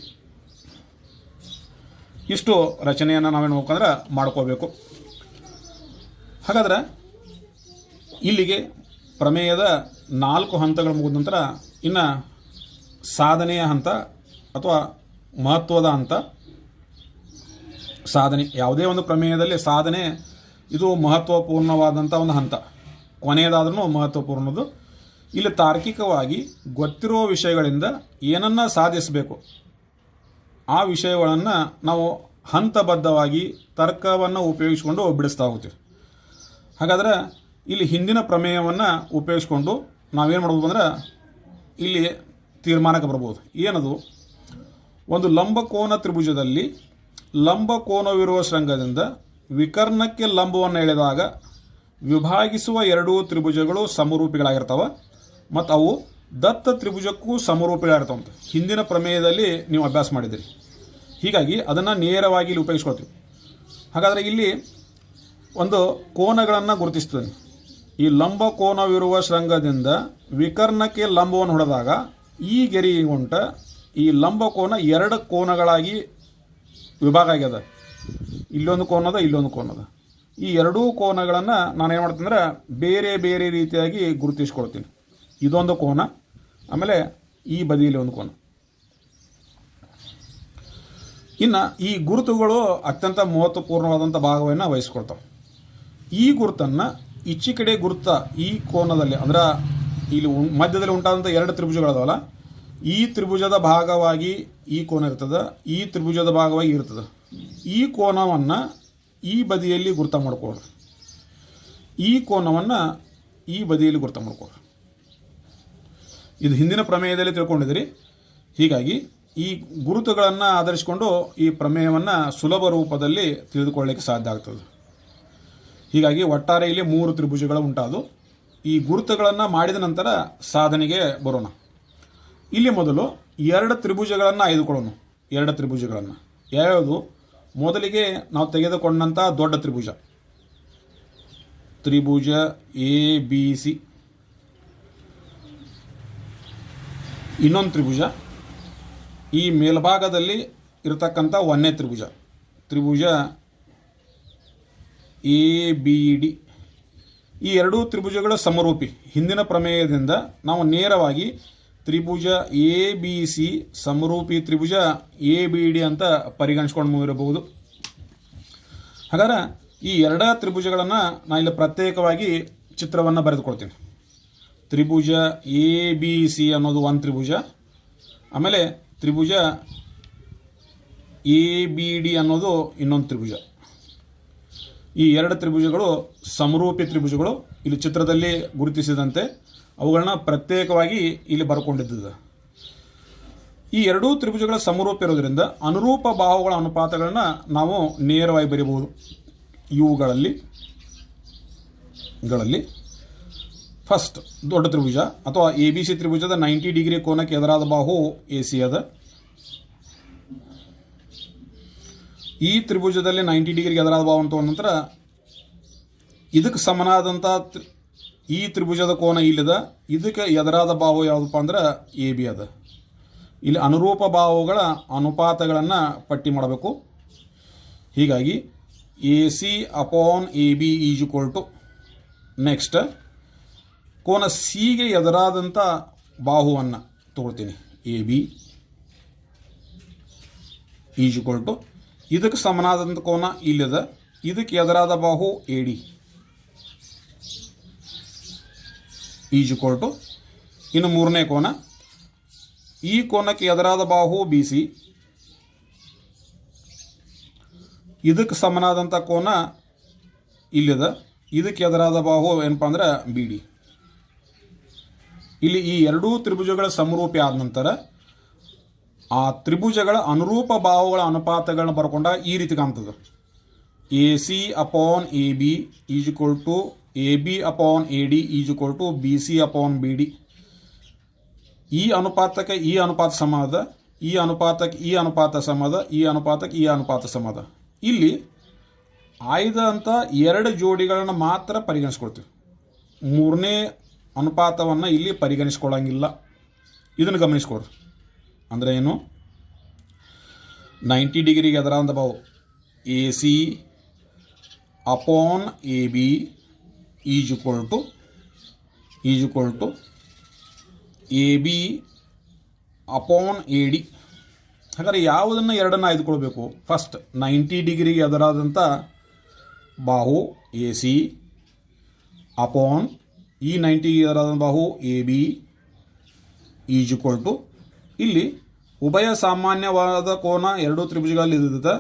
ಇಷ್ಟು ರಚನೆಯನ್ನು ನಾವೇನು ಹೋಗ್ಬೇಕಂದ್ರೆ ಮಾಡ್ಕೋಬೇಕು. ಹಾಗಾದ್ರೆ ಇಲ್ಲಿಗೆ ಪ್ರಮೇಯದ 4 ಹಂತಗಳು ಮುಗಿದ ನಂತರ ಇನ್ನು ಸಾಧನೆಯ ಹಂತ ಅಥವಾ ಮಹತ್ವದ ಹಂತ. ಸಾಧನೆ, ಯಾವುದೇ ಒಂದು ಪ್ರಮೇಯದಲ್ಲಿ ಸಾಧನೆ ಇದು ಮಹತ್ವಪೂರ್ಣವಾದಂಥ ಒಂದು ಹಂತ. ಕೊನೆಯದಾದ್ರೂ ಮಹತ್ವಪೂರ್ಣದ್ದು. ಇಲ್ಲಿ ತಾರ್ಕಿಕವಾಗಿ ಗೊತ್ತಿರೋ ವಿಷಯಗಳಿಂದ ಏನನ್ನ ಸಾಧಿಸಬೇಕು ಆ ವಿಷಯಗಳನ್ನು ನಾವು ಹಂತಬದ್ಧವಾಗಿ ತರ್ಕವನ್ನು ಉಪಯೋಗಿಸಿಕೊಂಡು ಬಿಡಿಸ್ತಾ ಹೋಗ್ತೀವಿ. ಹಾಗಾದ್ರೆ ಇಲ್ಲಿ ಹಿಂದಿನ ಪ್ರಮೇಯವನ್ನು ಉಪಯೋಗಿಸ್ಕೊಂಡು ನಾವೇನು ಮಾಡ್ಬೋದು ಅಂದ್ರೆ ಇಲ್ಲಿ ತೀರ್ಮಾನಕ್ಕೆ ಬರ್ಬೋದು. ಏನದು? ಒಂದು ಲಂಬಕೋನ ತ್ರಿಭುಜದಲ್ಲಿ ಲಂಬಕೋನವಿರುವ ಶೃಂಗದಿಂದ ವಿಕರ್ಣಕ್ಕೆ ಲಂಬವನ್ನು ಎಳೆದಾಗ ವಿಭಾಗಿಸುವ ಎರಡೂ ತ್ರಿಭುಜಗಳು ಸಮರೂಪಿಗಳಾಗಿರ್ತವೆ ಮತ್ತು ಅವು ದತ್ತ ತ್ರಿಭುಜಕ್ಕೂ ಸಮರೂಪಿಗಳಾಗಿರ್ತವಂತ ಹಿಂದಿನ ಪ್ರಮೇಯದಲ್ಲಿ ನೀವು ಅಭ್ಯಾಸ ಮಾಡಿದಿರಿ. ಹೀಗಾಗಿ ಅದನ್ನು ನೇರವಾಗಿ ಇಲ್ಲಿ ಉಪಯೋಗಿಸ್ಕೊಳ್ತೀವಿ. ಹಾಗಾದರೆ ಇಲ್ಲಿ ಒಂದು ಕೋನಗಳನ್ನು ಗುರುತಿಸ್ತೇನೆ. ಈ ಲಂಬಕೋನವಿರುವ ಶೃಂಗದಿಂದ ವಿಕರ್ಣಕ್ಕೆ ಲಂಬವನ್ನು ಹೊಡೆದಾಗ ಈ ಗೆರೆಗುಂಟ ಈ ಲಂಬಕೋನ ಎರಡು ಕೋನಗಳಾಗಿ ವಿಭಾಗ ಆಗ್ಯದ. ಇಲ್ಲೊಂದು ಕೋನದ, ಇಲ್ಲೊಂದು ಕೋನದ. ಈ ಎರಡೂ ಕೋನಗಳನ್ನು ನಾನು ಏನು ಮಾಡ್ತೀನಿ ಅಂದ್ರೆ ಬೇರೆ ಬೇರೆ ರೀತಿಯಾಗಿ ಗುರುತಿಸ್ಕೊಳ್ತೀನಿ. ಇದೊಂದು ಕೋನ, ಆಮೇಲೆ ಈ ಬದಿಯಲ್ಲಿ ಒಂದು ಕೋನ. ಇನ್ನು ಈ ಗುರುತುಗಳು ಅತ್ಯಂತ ಮಹತ್ವಪೂರ್ಣವಾದಂಥ ಭಾಗವನ್ನು ವಹಿಸ್ಕೊಳ್ತಾವೆ. ಈ ಗುರುತನ್ನು ಈಚೆ ಕಡೆ ಗುರುತ ಈ ಕೋನದಲ್ಲಿ ಅಂದ್ರೆ ಇಲ್ಲಿ ಮಧ್ಯದಲ್ಲಿ ಉಂಟಾದಂಥ ಎರಡು ತ್ರಿಭುಜಗಳದಾವಲ್ಲ, ಈ ತ್ರಿಭುಜದ ಭಾಗವಾಗಿ ಈ ಕೋನ ಇರ್ತದೆ, ಈ ತ್ರಿಭುಜದ ಭಾಗವಾಗಿ ಇರ್ತದೆ. ಈ ಕೋನವನ್ನು ಈ ಬದಿಯಲ್ಲಿ ಗುರುತ ಮಾಡ್ಕೊಳ್ರಿ, ಈ ಕೋನವನ್ನು ಈ ಬದಿಯಲ್ಲಿ ಗುರುತ ಮಾಡ್ಕೊಳ್ರಿ. ಇದು ಹಿಂದಿನ ಪ್ರಮೇಯದಲ್ಲಿ ತಿಳ್ಕೊಂಡಿದ್ದೀರಿ. ಹೀಗಾಗಿ ಈ ಗುರುತುಗಳನ್ನು ಆಧರಿಸಿಕೊಂಡು ಈ ಪ್ರಮೇಯವನ್ನು ಸುಲಭ ರೂಪದಲ್ಲಿ ತಿಳಿದುಕೊಳ್ಳಲಿಕ್ಕೆ ಸಾಧ್ಯ ಆಗ್ತದೆ. ಹೀಗಾಗಿ ಒಟ್ಟಾರೆ ಇಲ್ಲಿ 3 ತ್ರಿಭುಜಗಳು ಉಂಟಾದು. ಈ ಗುರುತುಗಳನ್ನು ಮಾಡಿದ ನಂತರ ಸಾಧನೆಗೆ ಬರೋಣ. ಇಲ್ಲಿ ಮೊದಲು 2 ತ್ರಿಭುಜಗಳನ್ನು ಆಯ್ದುಕೊಳ್ಳೋಣ. 2 ತ್ರಿಭುಜಗಳನ್ನು ಯಾವ್ಯಾವುದು? ಮೊದಲಿಗೆ ನಾವು ತೆಗೆದುಕೊಂಡಂಥ ದೊಡ್ಡ ತ್ರಿಭುಜ, ತ್ರಿಭುಜ ABC. ಇನ್ನೊಂದು ತ್ರಿಭುಜ ಈ ಮೇಲ್ಭಾಗದಲ್ಲಿ ಇರತಕ್ಕಂಥ 1ನೇ ತ್ರಿಭುಜ, ತ್ರಿಭುಜ ABD. ಈ ಎರಡೂ ತ್ರಿಭುಜಗಳ ಸಮರೂಪಿ. ಹಿಂದಿನ ಪ್ರಮೇಯದಿಂದ ನಾವು ನೇರವಾಗಿ ತ್ರಿಭುಜ ABC ಸಮರೂಪಿ ತ್ರಿಭುಜ ABD ಅಂತ ಪರಿಗಣಿಸ್ಕೊಂಡು ಇರಬಹುದು. ಹಾಗಾದ್ರೆ ಈ ಎರಡೂ ತ್ರಿಭುಜಗಳನ್ನು ನಾನು ಇಲ್ಲಿ ಪ್ರತ್ಯೇಕವಾಗಿ ಚಿತ್ರವನ್ನು ಬರೆದುಕೊಳ್ತೀನಿ. ತ್ರಿಭುಜ ABC ಅನ್ನೋದು ಒಂದು ತ್ರಿಭುಜ, ಆಮೇಲೆ ತ್ರಿಭುಜ ABD ಅನ್ನೋದು ಇನ್ನೊಂದು ತ್ರಿಭುಜ. ಈ ಎರಡು ತ್ರಿಭುಜಗಳು ಸಮರೂಪಿ ತ್ರಿಭುಜಗಳು. ಇಲ್ಲಿ ಚಿತ್ರದಲ್ಲಿ ಗುರುತಿಸಿದಂತೆ ಅವುಗಳನ್ನ ಪ್ರತ್ಯೇಕವಾಗಿ ಇಲ್ಲಿ ಬರ್ಕೊಂಡಿದ್ದ. ಈ ಎರಡೂ ತ್ರಿಭುಜಗಳ ಸಮರೂಪ ಇರೋದ್ರಿಂದ ಅನುರೂಪ ಬಾಹುಗಳ ಅನುಪಾತಗಳನ್ನ ನಾವು ನೇರವಾಗಿ ಬರೀಬಹುದು. ಇವುಗಳಲ್ಲಿ ಫಸ್ಟ್ ದೊಡ್ಡ ತ್ರಿಭುಜ ಅಥವಾ ABC ತ್ರಿಭುಜದ 90 ಡಿಗ್ರಿ ಕೋನಕ್ಕೆ ಎದುರಾದ ಬಾಹು AC ಅದ. ಈ ತ್ರಿಭುಜದಲ್ಲಿ 90 ಡಿಗ್ರಿಗೆ ಎದುರಾದ ಬಾಹು ಅಂತ ನಂತರ ಇದಕ್ಕೆ ಸಮನಾದಂಥ ಈ ತ್ರಿಭುಜದ ಕೋನ ಇಲ್ಲದ, ಇದಕ್ಕೆ ಎದುರಾದ ಬಾಹು ಯಾವುದಪ್ಪ ಅಂದ್ರೆ AB ಅದ. ಇಲ್ಲಿ ಅನುರೂಪ ಬಾಹುಗಳ ಅನುಪಾತಗಳನ್ನು ಪಟ್ಟಿ ಮಾಡಬೇಕು. ಹೀಗಾಗಿ AC/AB = ನೆಕ್ಸ್ಟ್ ಕೋನ ಸಿಗೆ ಎದುರಾದಂಥ ಬಾಹುವನ್ನು ತಗೊಳ್ತೀನಿ. AB = ಇದಕ್ಕೆ ಸಮನಾದಂಥ ಕೋನ ಇಲ್ಲದ, ಇದಕ್ಕೆ ಎದುರಾದ ಬಾಹು AD = ಇನ್ನು ಮೂರನೇ ಕೋನ, ಈ ಕೋನಕ್ಕೆ ಎದುರಾದ ಬಾಹು BC, ಇದಕ್ಕೆ ಸಮನಾದಂಥ ಕೋನ ಇಲ್ಲದ, ಇದಕ್ಕೆ ಎದುರಾದ ಬಾಹು ಏನಪ್ಪ ಅಂದ್ರೆ BD. ಇಲ್ಲಿ ಈ ಎರಡೂ ತ್ರಿಭುಜಗಳ ಸಮರೂಪಿ ಆದ ನಂತರ ಆ ತ್ರಿಭುಜಗಳ ಅನುರೂಪ ಬಾಹುಗಳ ಅನುಪಾತಗಳನ್ನ ಬರ್ಕೊಂಡ ಈ ರೀತಿ ಕಾಣ್ತದೆ. AC/AB = AB/AD = BC/BD. ಈ ಅನುಪಾತಕ್ಕೆ ಈ ಅನುಪಾತ ಸಮಾದ, ಈ ಅನುಪಾತಕ್ಕೆ ಈ ಅನುಪಾತ ಸಮಾದ, ಈ ಅನುಪಾತಕ್ಕೆ ಈ ಅನುಪಾತ ಸಮಾದ. ಇಲ್ಲಿ ಆಯ್ದಂಥ 2 ಜೋಡಿಗಳನ್ನು ಮಾತ್ರ ಪರಿಗಣಿಸ್ಕೊಳ್ತೀವಿ. ಮೂರನೇ ಅನುಪಾತವನ್ನು ಇಲ್ಲಿ ಪರಿಗಣಿಸ್ಕೊಳ್ಳಂಗಿಲ್ಲ. ಇದನ್ನು ಗಮನಿಸ್ಕೊಡ್ರಿ. ಅಂದರೆ ಏನು? 90 ಡಿಗ್ರಿಗೆ ಎದುರಾದ ಬಾಹು AC/AB = AB/AD. ಹಾಗಾದರೆ ಯಾವುದನ್ನು ಎರಡನ್ನು ಆಯ್ದುಕೊಳ್ಬೇಕು? ಫಸ್ಟ್ 90 ಡಿಗ್ರಿಗೆ ಎದುರಾದಂಥ ಬಾಹು AC / ಈ 90 ಎದುರಾದ ಬಾಹು AB = ಇಲ್ಲಿ ಉಭಯ ಸಾಮಾನ್ಯವಾದ ಕೋನ ಎರಡೂ ತ್ರಿಭುಜಗಳಲ್ಲಿ ಇದ್ದ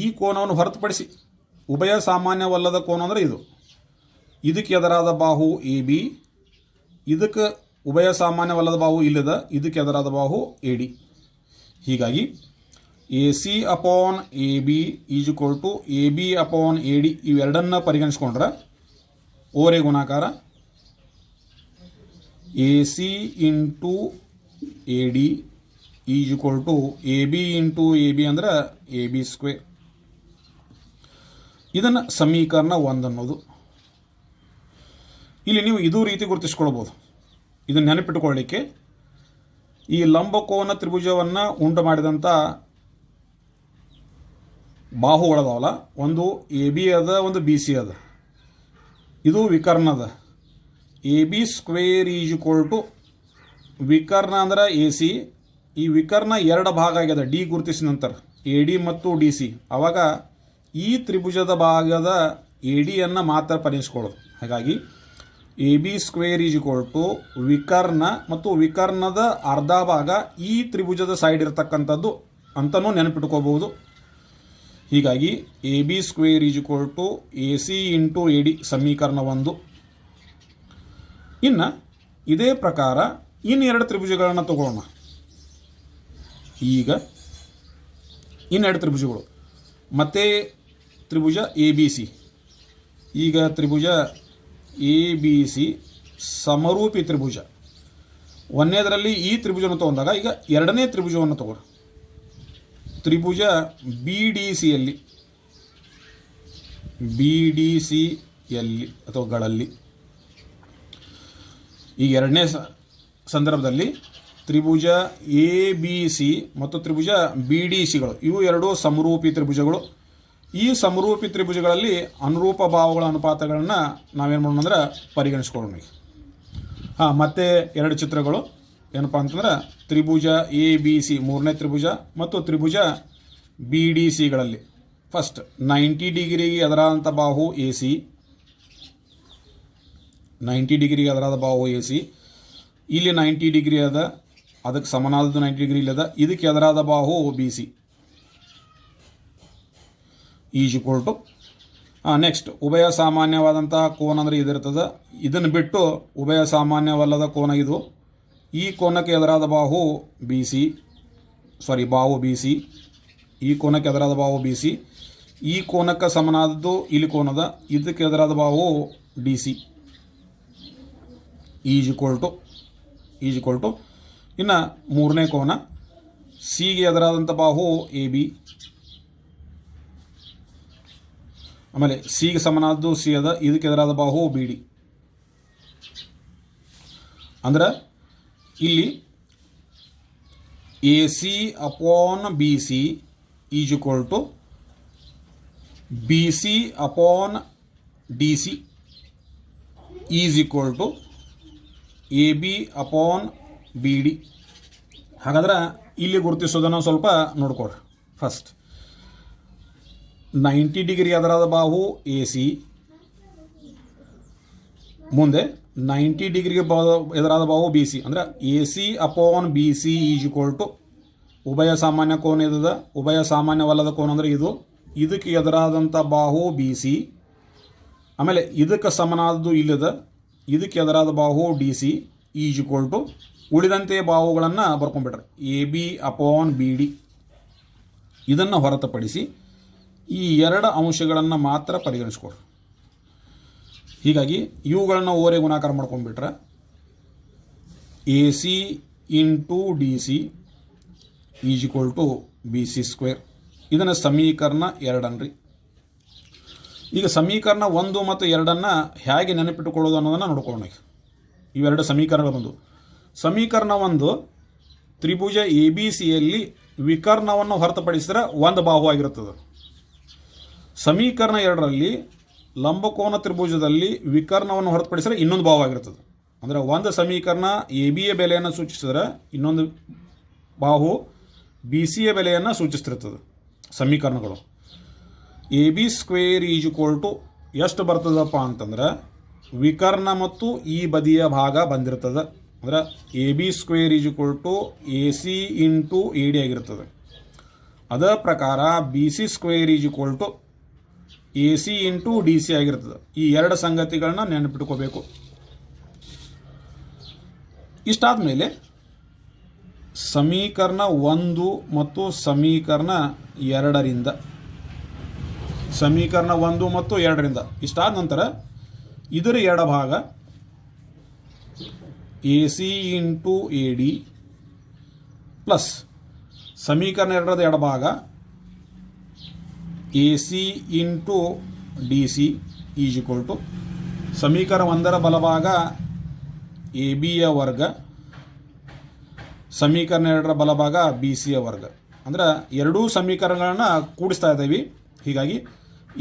ಈ ಕೋನವನ್ನು ಹೊರತುಪಡಿಸಿ ಉಭಯ ಸಾಮಾನ್ಯವಲ್ಲದ ಕೋನ ಅಂದರೆ ಇದು. ಇದಕ್ಕೆ ಎದುರಾದ ಬಾಹು AB, ಇದಕ್ಕೆ ಉಭಯ ಸಾಮಾನ್ಯವಲ್ಲದ ಬಾಹು ಇಲ್ಲದ, ಇದಕ್ಕೆ ಎದುರಾದ ಬಾಹು AD. ಹೀಗಾಗಿ A C upon A B is equal to A B upon A D ಇವೆರಡನ್ನ ಪರಿಗಣಿಸ್ಕೊಂಡ್ರೆ ಓರೆ ಗುಣಾಕಾರ A C into A D is equal to A B into A B ಅಂದ್ರೆ ಎ ಬಿ ಸ್ಕ್ವೇರ್. ಇದನ್ನು ಸಮೀಕರಣ 1 ಅನ್ನೋದು. ಇಲ್ಲಿ ನೀವು ಇದು ರೀತಿ ಗುರುತಿಸ್ಕೊಳ್ಬೋದು. ಇದನ್ನು ನೆನಪಿಟ್ಟುಕೊಳ್ಳಲಿಕ್ಕೆ ಈ ಲಂಬಕೋನ ತ್ರಿಭುಜವನ್ನು ಉಂಟು ಮಾಡಿದಂಥ ಬಾಹುಗಳದಾವಲ್ಲ, ಒಂದು ಎ ಬಿ ಅದ, ಒಂದು ಬಿ ಸಿ ಅದ. ಇದು ವಿಕರ್ಣ ಅದ. A B square is equal to ವಿಕರ್ಣ ಅಂದ್ರೆ ಎ ಸಿ. ಈ ವಿಕರ್ಣ ಎರಡು ಭಾಗ ಆಗ್ಯದ ಡಿ ಗುರುತಿಸಿದ ನಂತರ ಎ ಡಿ ಮತ್ತು ಡಿ ಸಿ. ಆವಾಗ ಈ ತ್ರಿಭುಜದ ಭಾಗದ ಎ ಡಿಯನ್ನು ಮಾತ್ರ ಪರಿಗಣಿಸ್ಕೊಳ್ಳೋದು. ಹಾಗಾಗಿ A B square is equal to ವಿಕರ್ಣ ಮತ್ತು ವಿಕರ್ಣದ ಅರ್ಧ ಭಾಗ ಈ ತ್ರಿಭುಜದ ಸೈಡ್ ಇರತಕ್ಕಂಥದ್ದು ಅಂತಲೂ ನೆನಪಿಟ್ಕೋಬಹುದು. ಹೀಗಾಗಿ A B square is equal to A C into A D ಸಮೀಕರಣ 1. ಇನ್ನು ಇದೇ ಪ್ರಕಾರ ಇನ್ನೆರಡು ತ್ರಿಭುಜಗಳನ್ನು ತಗೊಳ್ಳೋಣ. ಈಗ ಇನ್ನೆರಡು ತ್ರಿಭುಜಗಳು ಮತ್ತೆ ತ್ರಿಭುಜ ಎ ಬಿ ಸಿ. ಈಗ ತ್ರಿಭುಜ ಎ ಬಿ ಸಿ ಸಮರೂಪಿ ತ್ರಿಭುಜ. ಒಂದನೇದರಲ್ಲಿ ಈ ತ್ರಿಭುಜವನ್ನು ತಗೊಂಡಾಗ ಈಗ ಎರಡನೇ ತ್ರಿಭುಜವನ್ನು ತಗೋರಿ. ತ್ರಿಭುಜ ಬಿ ಡಿ ಸಿಯಲ್ಲಿ ಅಥವಾ ಗಳಲ್ಲಿ ಈ ಎರಡನೇ ಸಂದರ್ಭದಲ್ಲಿ ತ್ರಿಭುಜ ಎ ಬಿ ಸಿ ಮತ್ತು ತ್ರಿಭುಜ ಬಿ ಡಿ ಸಿಗಳು ಇವು ಎರಡು ಸಮರೂಪಿ ತ್ರಿಭುಜಗಳು. ಈ ಸಮರೂಪಿ ತ್ರಿಭುಜಗಳಲ್ಲಿ ಅನುರೂಪ ಭಾವಗಳ ಅನುಪಾತಗಳನ್ನು ನಾವೇನು ಮಾಡೋಣ ಅಂದ್ರೆ ಪರಿಗಣಿಸ್ಕೊಳ್ಳೋಣ. ಮತ್ತೆ ಎರಡು ಚಿತ್ರಗಳು ಏನಪ್ಪ ಅಂತಂದ್ರೆ ತ್ರಿಭುಜ ಎ ಬಿ ಸಿ ಮೂರನೇ ತ್ರಿಭುಜ ಮತ್ತು ತ್ರಿಭುಜ ಬಿ ಡಿ ಸಿಗಳಲ್ಲಿ ಫಸ್ಟ್ 90 ಡಿಗ್ರಿಗೆ ಎದುರಾದಂಥ ಬಾಹು ಎ ಸಿ, 90 ಡಿಗ್ರಿಗೆ ಎದುರಾದ ಬಾಹು ಎ ಸಿ. ಇಲ್ಲಿ 90 ಡಿಗ್ರಿ ಅದ, ಅದಕ್ಕೆ ಸಮನಾದದ್ದು 90 ಡಿಗ್ರಿ ಇಲ್ಲದ. ಇದಕ್ಕೆ ಎದುರಾದ ಬಾಹು B C is equal to next ಉಭಯ ಸಾಮಾನ್ಯವಾದಂತಹ ಕೋನ ಅಂದರೆ ಇದಿರ್ತದೆ. ಇದನ್ನು ಬಿಟ್ಟು ಉಭಯ ಸಾಮಾನ್ಯವಲ್ಲದ ಕೋನ ಇದು. ಈ ಕೋನಕ್ಕೆ ಎದುರಾದ ಬಾಹು ಬಿ ಸಿ, ಬಾಹು ಬಿ ಸಿ. ಈ ಕೋನಕ್ಕೆ ಎದುರಾದ ಬಾಹು ಬಿ ಸಿ. ಈ ಕೋನಕ್ಕೆ ಸಮನಾದದ್ದು ಇಲ್ಲಿ ಕೋನದ, ಇದಕ್ಕೆ ಎದುರಾದ ಬಾಹು D C is equal to ಇನ್ನು ಮೂರನೇ ಕೋನ ಸಿಗೆ ಎದುರಾದಂಥ ಬಾಹು ಎ ಬಿ, ಆಮೇಲೆ ಸಿಗೆ ಸಮನಾದ್ದು ಸಿ ಅದ, ಇದಕ್ಕೆ ಎದುರಾದ ಬಾಹು ಬಿ ಡಿ. ಅಂದ್ರೆ ಇಲ್ಲಿ A C upon B C is equal to B C upon D C is equal to A B upon B D. ಹಾಗಾದ್ರೆ ಇಲ್ಲಿ ಗುರುತಿಸೋದನ್ನು ಸ್ವಲ್ಪ ನೋಡ್ಕೊಡ್ರಿ. ಫಸ್ಟ್ 90 ಡಿಗ್ರಿ ಎದುರಾದ ಬಾಹು ಎ ಸಿ, ಮುಂದೆ 90 ಡಿಗ್ರಿಗೆ ಎದುರಾದ ಬಾಹು ಬಿ ಸಿ. ಅಂದರೆ A C upon B C is equal to ಉಭಯ ಸಾಮಾನ್ಯ ಕೋನ ಇದ್ದದ, ಉಭಯ ಸಾಮಾನ್ಯವಲ್ಲದ ಕೋನ ಅಂದರೆ ಇದು, ಇದಕ್ಕೆ ಎದುರಾದಂಥ ಬಾಹು ಬಿ ಸಿ, ಆಮೇಲೆ ಇದಕ್ಕೆ ಸಮನಾದದ್ದು ಇಲ್ಲದ, ಇದಕ್ಕೆ ಎದುರಾದ ಬಾಹು D C is equal to ಉಳಿದಂತೆ ಬಾಹುಗಳನ್ನು ಬರ್ಕೊಂಡ್ಬಿಟ್ರೆ A B upon B D. ಇದನ್ನು ಹೊರತುಪಡಿಸಿ ಈ ಎರಡು ಅಂಶಗಳನ್ನು ಮಾತ್ರ ಪರಿಗಣಿಸ್ಕೊಡ್ರಿ. ಹೀಗಾಗಿ ಇವುಗಳನ್ನು ಓರೆ ಗುಣಾಕಾರ ಮಾಡ್ಕೊಂಡ್ಬಿಟ್ರೆ A C into D C is equal to B C square. ಇದನ್ನು ಸಮೀಕರಣ 2 ಅನ್ರಿ. ಈಗ ಸಮೀಕರಣ 1 ಮತ್ತು 2 ಹೇಗೆ ನೆನಪಿಟ್ಟುಕೊಳ್ಳೋದು ಅನ್ನೋದನ್ನು ನೋಡ್ಕೊಳ್ಳೋಣ. ಇವೆರಡು ಸಮೀಕರಣಗಳು ಬಂದು. ಸಮೀಕರಣ 1 ತ್ರಿಭುಜ ಎ ಬಿ ಸಿಯಲ್ಲಿ ವಿಕರ್ಣವನ್ನು ಹೊರತುಪಡಿಸಿದ್ರೆ ಒಂದು ಬಾಹು ಆಗಿರುತ್ತದೆ. ಸಮೀಕರಣ 2ರಲ್ಲಿ ಲಂಬಕೋನ ತ್ರಿಭುಜದಲ್ಲಿ ವಿಕರ್ಣವನ್ನು ಹೊರತುಪಡಿಸಿದ್ರೆ ಇನ್ನೊಂದು ಬಾಹು ಆಗಿರುತ್ತದೆ. ಅಂದರೆ ಒಂದು ಸಮೀಕರಣ ಎ ಬಿಯ ಬೆಲೆಯನ್ನು ಸೂಚಿಸಿದ್ರೆ ಇನ್ನೊಂದು ಬಾಹು ಬಿ ಸಿಯ ಬೆಲೆಯನ್ನು ಸೂಚಿಸ್ತಿರ್ತದೆ. ಸಮೀಕರಣಗಳು A B square is equal to ಎಷ್ಟು ಬರ್ತದಪ್ಪ ಅಂತಂದ್ರೆ ವಿಕರ್ಣ ಮತ್ತು ಈ ಬದಿಯ ಭಾಗ ಬಂದಿರ್ತದೆ. ಅಂದರೆ A B square is equal to A C into A D ಆಗಿರ್ತದೆ. ಅದರ ಪ್ರಕಾರ B C square is equal to A C into D C ಆಗಿರ್ತದೆ. ಈ ಎರಡು ಸಂಗತಿಗಳನ್ನ ನೆನಪಿಟ್ಕೋಬೇಕು. ಇಷ್ಟಾದ ಮೇಲೆ ಸಮೀಕರಣ 1 ಮತ್ತು ಸಮೀಕರಣ 2ರಿಂದ ಸಮೀಕರಣ 1 ಮತ್ತು 2ರಿಂದ ಇಷ್ಟಾದ ನಂತರ ಇದರ ಎಡಭಾಗ A C into A D plus ಸಮೀಕರಣ 2ರದ ಎಡಭಾಗ A C into D C is equal to ಸಮೀಕರಣ 1ರ ಬಲಭಾಗ ಎ ಬಿಯ ವರ್ಗ ಸಮೀಕರಣ 2ರ ಬಲಭಾಗ ಬಿ ಸಿಯ ವರ್ಗ. ಅಂದ್ರೆ ಎರಡೂ ಸಮೀಕರಣಗಳನ್ನು ಕೂಡಿಸ್ತಾ ಇದ್ದೀವಿ. ಹೀಗಾಗಿ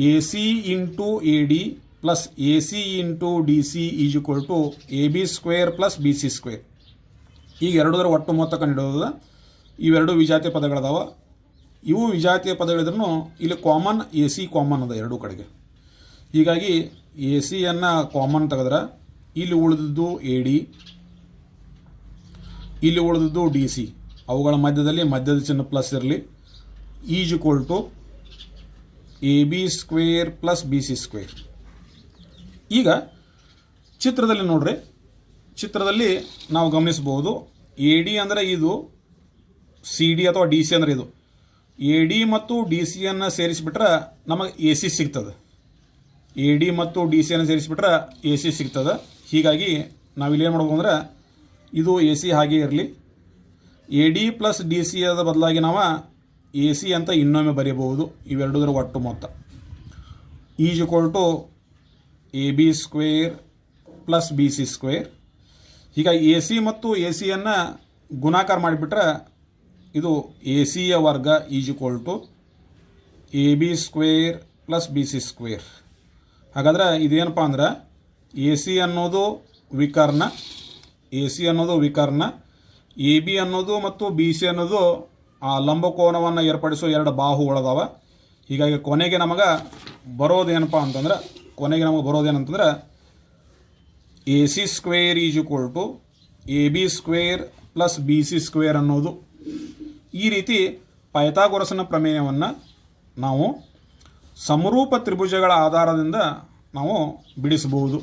A C into A D plus A C into D C is equal to A B square plus B C square. ಈಗ ಎರಡೂದರ ಒಟ್ಟು ಮೊತ್ತ ಕಂಡುಹಿಡಿಯೋದು. ಇವೆರಡು ವಿಜಾತೀಯ ಪದಗಳದಾವ. ಇವು ವಿಜಾತೀಯ ಪದಗಳಿದ್ರೂ ಇಲ್ಲಿ ಕಾಮನ್ ಎ ಸಿ ಕಾಮನ್ ಅದ ಎರಡೂ ಕಡೆಗೆ. ಹೀಗಾಗಿ ಎ ಸಿಯನ್ನು ಕಾಮನ್ ತೆಗೆದ್ರೆ ಇಲ್ಲಿ ಉಳಿದಿದ್ದು ಎ ಡಿ, ಇಲ್ಲಿ ಉಳಿದಿದ್ದು ಡಿ ಸಿ. ಅವುಗಳ ಮಧ್ಯದಲ್ಲಿ ಮಧ್ಯದ ಚಿಹ್ನೆ ಪ್ಲಸ್ ಇರಲಿ. Is equal to A B square plus B C square. ಈಗ ಚಿತ್ರದಲ್ಲಿ ನೋಡ್ರಿ, ಚಿತ್ರದಲ್ಲಿ ನಾವು ಗಮನಿಸಬಹುದು ಎ ಡಿ ಅಂದರೆ ಇದು, ಸಿ ಡಿ ಅಥವಾ ಡಿ ಸಿ ಅಂದರೆ ಇದು. ಎ ಡಿ ಮತ್ತು ಡಿ ಸಿಯನ್ನು ಸೇರಿಸಿಬಿಟ್ರೆ ನಮಗೆ ಎ ಸಿ ಸಿಗ್ತದೆ. ಎ ಡಿ ಮತ್ತು ಡಿ ಸಿಯನ್ನು ಸೇರಿಸಿಬಿಟ್ರೆ ಎ ಸಿ ಸಿಗ್ತದೆ. ಹೀಗಾಗಿ ನಾವಿಲ್ಲಿ ಏನು ಮಾಡ್ಬೋದು ಅಂದರೆ ಇದು ಎ ಸಿ ಹಾಗೆ ಇರಲಿ. A D plus D C ಅದ ಬದಲಾಗಿ ನಾವು ಎ ಸಿ ಅಂತ ಇನ್ನೊಮ್ಮೆ ಬರೆಯಬಹುದು. ಇವೆರಡರ ಒಟ್ಟು ಮೊತ್ತ is equal to A B square plus B C square. ಹೀಗಾಗಿ ಎ ಸಿ ಮತ್ತು ಎ ಸಿಯನ್ನು ಗುಣಾಕಾರ ಮಾಡಿಬಿಟ್ರೆ ಇದು ಎ ಸಿಯ ವರ್ಗ is equal to A B square plus B C square. ಹಾಗಾದ್ರೆ ಇದೇನಪ್ಪ ಅಂದ್ರೆ ಎ ಸಿ ಅನ್ನೋದು ವಿಕರ್ಣ, ಎ ಸಿ ಅನ್ನೋದು ವಿಕರ್ಣ, ಎ ಬಿ ಅನ್ನೋದು ಮತ್ತು ಬಿ ಸಿ ಅನ್ನೋದು ಆ ಲಂಬಕೋನವನ್ನು ಏರ್ಪಡಿಸೋ ಎರಡು ಬಾಹುಗಳದಾವ. ಹೀಗಾಗಿ ಕೊನೆಗೆ ನಮಗೆ ಬರೋದೇನಪ್ಪ ಅಂತಂದ್ರೆ A C square is equal to A B square plus B C square ಅನ್ನೋದು. ಈ ರೀತಿ ಪೈಥಾಗೊರಸನ ಪ್ರಮೇಯವನ್ನು ನಾವು ಸಮರೂಪ ತ್ರಿಭುಜಗಳ ಆಧಾರದಿಂದ ನಾವು ಬಿಡಿಸಬಹುದು.